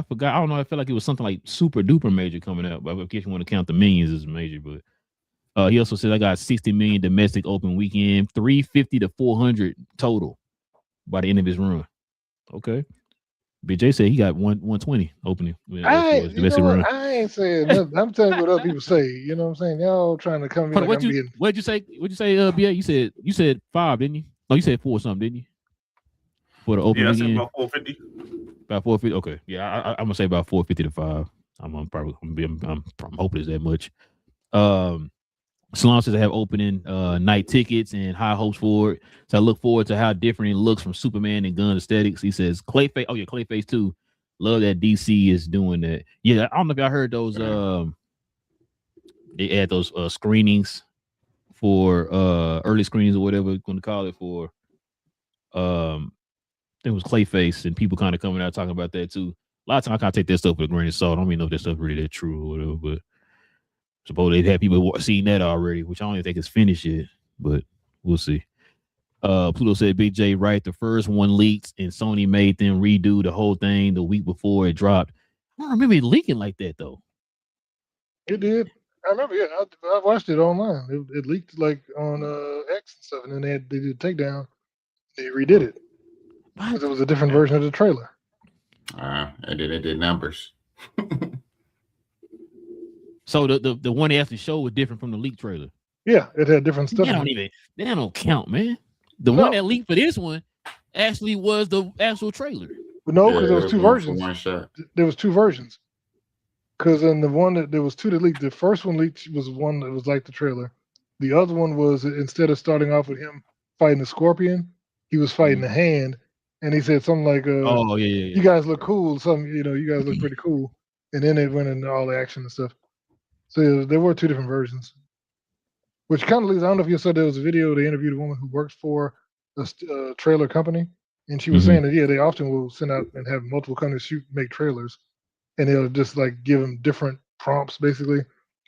forgot. I don't know. I felt like it was something like super duper major coming out. But I guess you want to count the Minions as major. But he also said I got 60 million domestic open weekend, 350 to 400 total by the end of his run. Okay. BJ said he got 120 opening. I ain't saying nothing. I'm telling you what other people say. You know what I'm saying? Y'all trying to come in. What'd you say? BA? You said 5, didn't you? No, you said 4 something, didn't you? For the open weekend. About 450. About 450. Okay. Yeah, I'm gonna say about 450 to 5. I'm hoping it's that much. Salon says I have opening night tickets and high hopes for it. So I look forward to how different it looks from Superman and gun aesthetics. He says Clayface. Oh yeah, Clayface too. Love that DC is doing that. Yeah, I don't know if y'all heard those. They add those screenings for early screenings or whatever we're going to call it for. It was Clayface and people kind of coming out talking about that too. A lot of times I kind of take that stuff with a grain of salt. I don't even know if that stuff really that true or whatever, but suppose they've had people seen that already, which I don't even think it's finished yet, but we'll see. Pluto said Big J right. The first one leaked and Sony made them redo the whole thing the week before it dropped. I don't remember it leaking like that though. It did. I remember, yeah. I watched it online. It leaked like on X and stuff, and then they did a takedown. They redid it. Because it was a different version of the trailer. And then it did numbers. So the one they actually showed was different from the leak trailer. Yeah, it had different stuff. That don't count, man. The one that leaked for this one actually was the actual trailer. But no, because there was 2 versions. One shot. There was 2 versions. Because in the one there was 2 that leaked. The first one leaked was one that was like the trailer. The other one was instead of starting off with him fighting the Scorpion, he was fighting the Hand. And he said something like, you guys look cool. You guys look pretty cool. And then it went into all the action and stuff. So there were 2 different versions. Which kind of leads, I don't know if you saw there was a video, they interviewed a woman who works for a trailer company. And she was saying that, they often will send out and have multiple companies make trailers. And they'll just like give them different prompts, basically,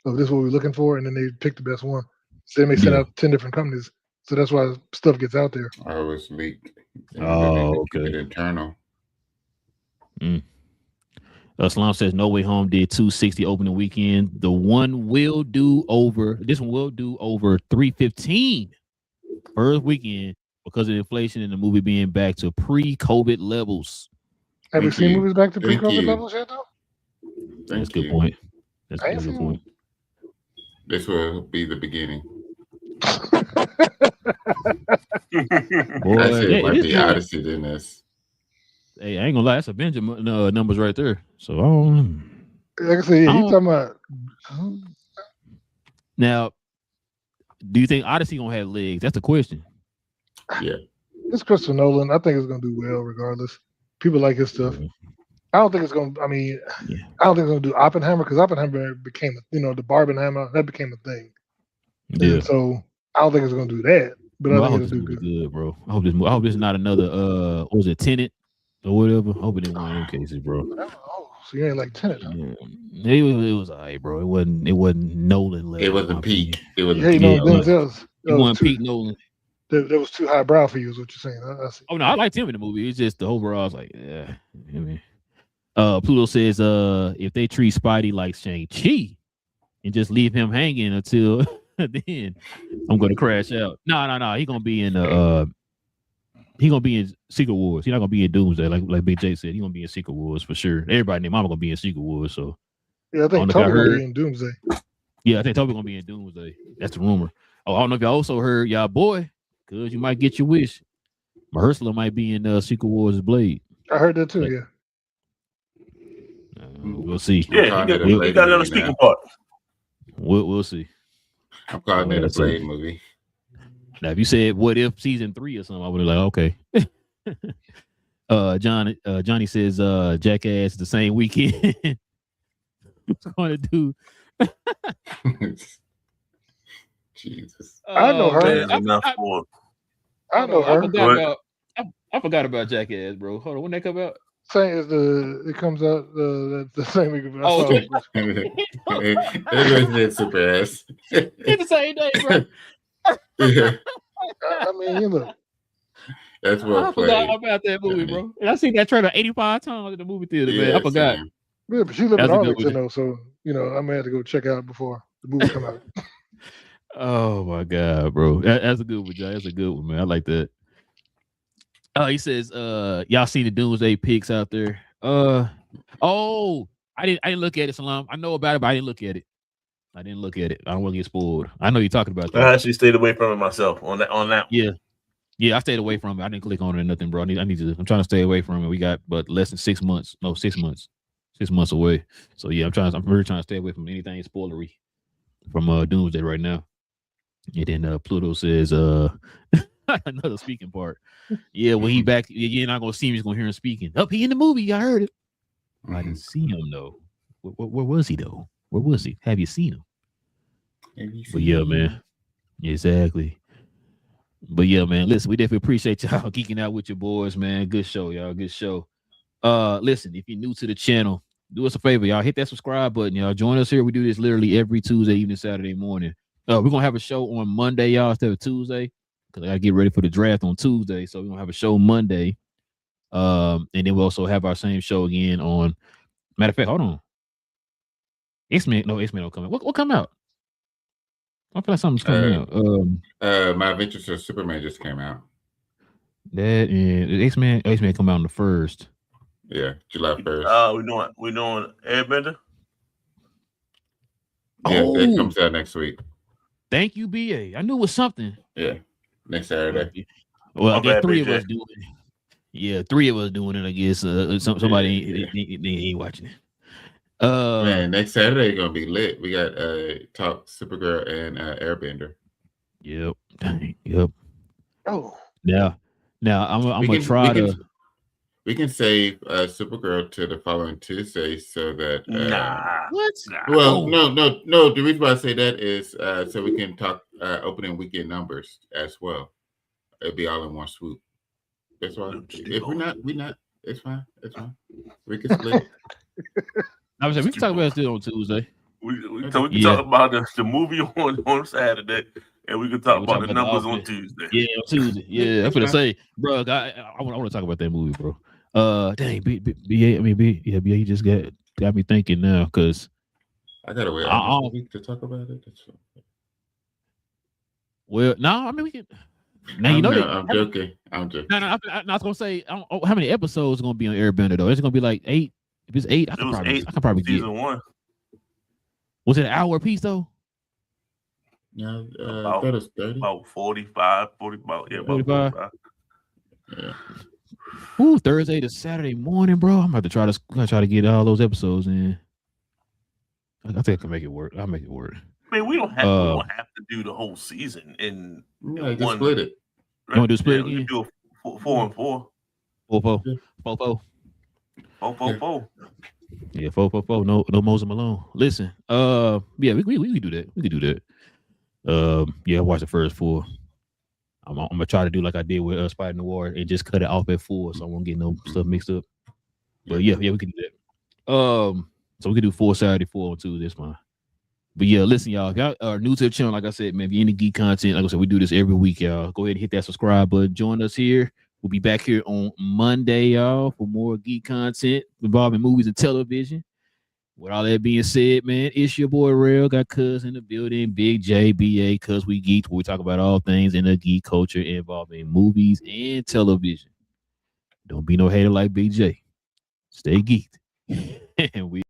of this is what we're looking for. And then they pick the best one. So they may send out 10 different companies. So that's why stuff gets out there. Oh, it's leaked. Oh, Keep it okay. internal. Salam says No Way Home did 260 opening weekend. This one will do over 315 first weekend because of inflation and the movie being back to pre-COVID levels. Have you seen movies back to pre-COVID levels yet, though? That's a good point. That's a good point. This will be the beginning. Boy, I said it might be Odyssey than this. Hey, I ain't gonna lie, that's Avenger numbers right there. So I don't. Like I said, you talking about. Now, do you think Odyssey gonna have legs? That's the question. Yeah, it's Christopher Nolan. I think it's gonna do well regardless. People like his stuff. I don't think it's gonna. I mean, I don't think it's gonna do Oppenheimer because Oppenheimer became, the Barbenheimer that became a thing. Yeah. And so I don't think it's gonna do that. But I think it'll do good, bro. I hope this is not another what was it, Tenet or whatever. I hope it ain't one of them cases, bro. Oh, so you ain't like Tenet? Huh? Yeah. It was alright, bro. It wasn't Nolan level. It wasn't peak. It was it wasn't peak Nolan. That was too highbrow for you, is what you're saying. I see. Oh no, I liked him in the movie. It's just the overall. I was like, yeah. I mean, Pluto says, if they treat Spidey like Shang-Chi and just leave him hanging until then, I'm gonna crash out. No. He gonna be in Secret Wars. He's not gonna be in Doomsday, like Big J said. He gonna be in Secret Wars for sure. Everybody and their mama gonna be in Secret Wars. So yeah, I think Toby gonna be in Doomsday. Yeah, I think Toby gonna be in Doomsday. That's the rumor. Oh, I don't know if y'all also heard y'all boy, cause you might get your wish. Mahershala might be in Secret Wars Blade. I heard that too. Yeah. We'll see. Yeah, he got another speaking part. We'll see. I'm calling it a Blade movie. Now, if you said "What If" season 3 or something, I would have like, okay. Johnny says, "Jackass the same weekend." What's going to do? Jesus, I know her. I know her. I forgot about Jackass, bro. Hold on, when that come out? Same as it comes out the same week. It's super ass. It's the same day, bro. Yeah. I mean, look. That's what I forgot about that movie, bro. And I seen that trailer 85 times in the movie theater, man. I forgot. Yeah, but she lived in Arlington, though, so I may have to go check out before the movie come out. Oh my god, bro. That's a good one, John. That's a good one, man. I like that. He says, y'all see the Doomsday pics out there. I didn't look at it, Salam. I know about it, but I didn't look at it. I don't want to get spoiled. I know you're talking about that. I actually stayed away from it myself on that. Yeah, I stayed away from it. I didn't click on it or nothing, bro. I'm trying to stay away from it. We got less than 6 months. No, 6 months. 6 months away. So yeah, I'm really trying to stay away from anything spoilery from Doomsday right now. And then Pluto says another speaking part. Yeah, when he back, you're not gonna see him, you're gonna hear him speaking. He in the movie, I heard it. I didn't see him though. Where was he though? Where was he? Have you seen him? But yeah, man. Exactly. But yeah, man. Listen, we definitely appreciate y'all geeking out with your boys, man. Good show, y'all. Good show. Listen, if you're new to the channel, do us a favor, y'all. Hit that subscribe button, y'all. Join us here. We do this literally every Tuesday evening, Saturday morning. We're gonna have a show on Monday, y'all, instead of Tuesday, because I gotta get ready for the draft on Tuesday. So we're gonna have a show Monday. And then we'll also have our same show again on. Matter of fact, hold on. X-Men don't come out. What come out? I feel like something's coming out. My Adventures of Superman just came out. That and X-Men come out on the 1st. Yeah, July 1st. We're doing Airbender. Yeah, that comes out next week. Thank you, BA. I knew it was something. Yeah, next Saturday. Well, I guess 3 of us doing it. Yeah, 3 of us doing it. I guess somebody ain't watching it. Man, next Saturday gonna be lit. We got Talk Supergirl and Airbender. Yep. Yep. Oh. Now I'm gonna try to. We can save Supergirl to the following Tuesday so that. What? Well, no. The reason why I say that is so we can talk opening weekend numbers as well. It'll be all in one swoop. That's why. If we're not. It's fine. We can split. I was saying we can talk about it still on Tuesday. We can talk about the movie on Saturday. And we could talk about the numbers on Tuesday. Yeah, on Tuesday. Yeah, I'm gonna say, bro, I want to talk about that movie, bro. Dang, BA, he just got me thinking now because I gotta wait almost a week to talk about it. Well, no, I mean we can. Now I'm joking. No, I was gonna say, I don't, how many episodes are gonna be on Airbender though? It's gonna be like 8. If it's 8, I can probably get season 1. Was it an hour piece though? Yeah, that is 30. About 45. About 45. Yeah. Ooh, Thursday to Saturday morning, bro. I'm about to try to get all those episodes in. I think I can make it work. I'll make it work. I mean, we don't have to do the whole season in just split it. Right? You want to do split again? We do 4 and 4. 4-4. 4-4. Yeah, 4-4. No Moses Malone. Listen, yeah, we can do that. We can do that. Yeah, I watched the first 4. I'm gonna try to do like I did with Spider Noir and just cut it off at 4, so I won't get no stuff mixed up. But yeah, we can do that. So we can do 4 Saturday, 4 on Tuesday. That's fine. But yeah, listen, y'all. If y'all are new to the channel, like I said, man, if you're into geek content, like I said, we do this every week, y'all. Go ahead and hit that subscribe button. Join us here. We'll be back here on Monday, y'all, for more geek content involving movies and television. With all that being said, man, it's your boy Rail. Got Cuz in the building, Big J, BA, Cuz we geeked, where we talk about all things in the geek culture involving movies and television. Don't be no hater like Big J. Stay geeked. And we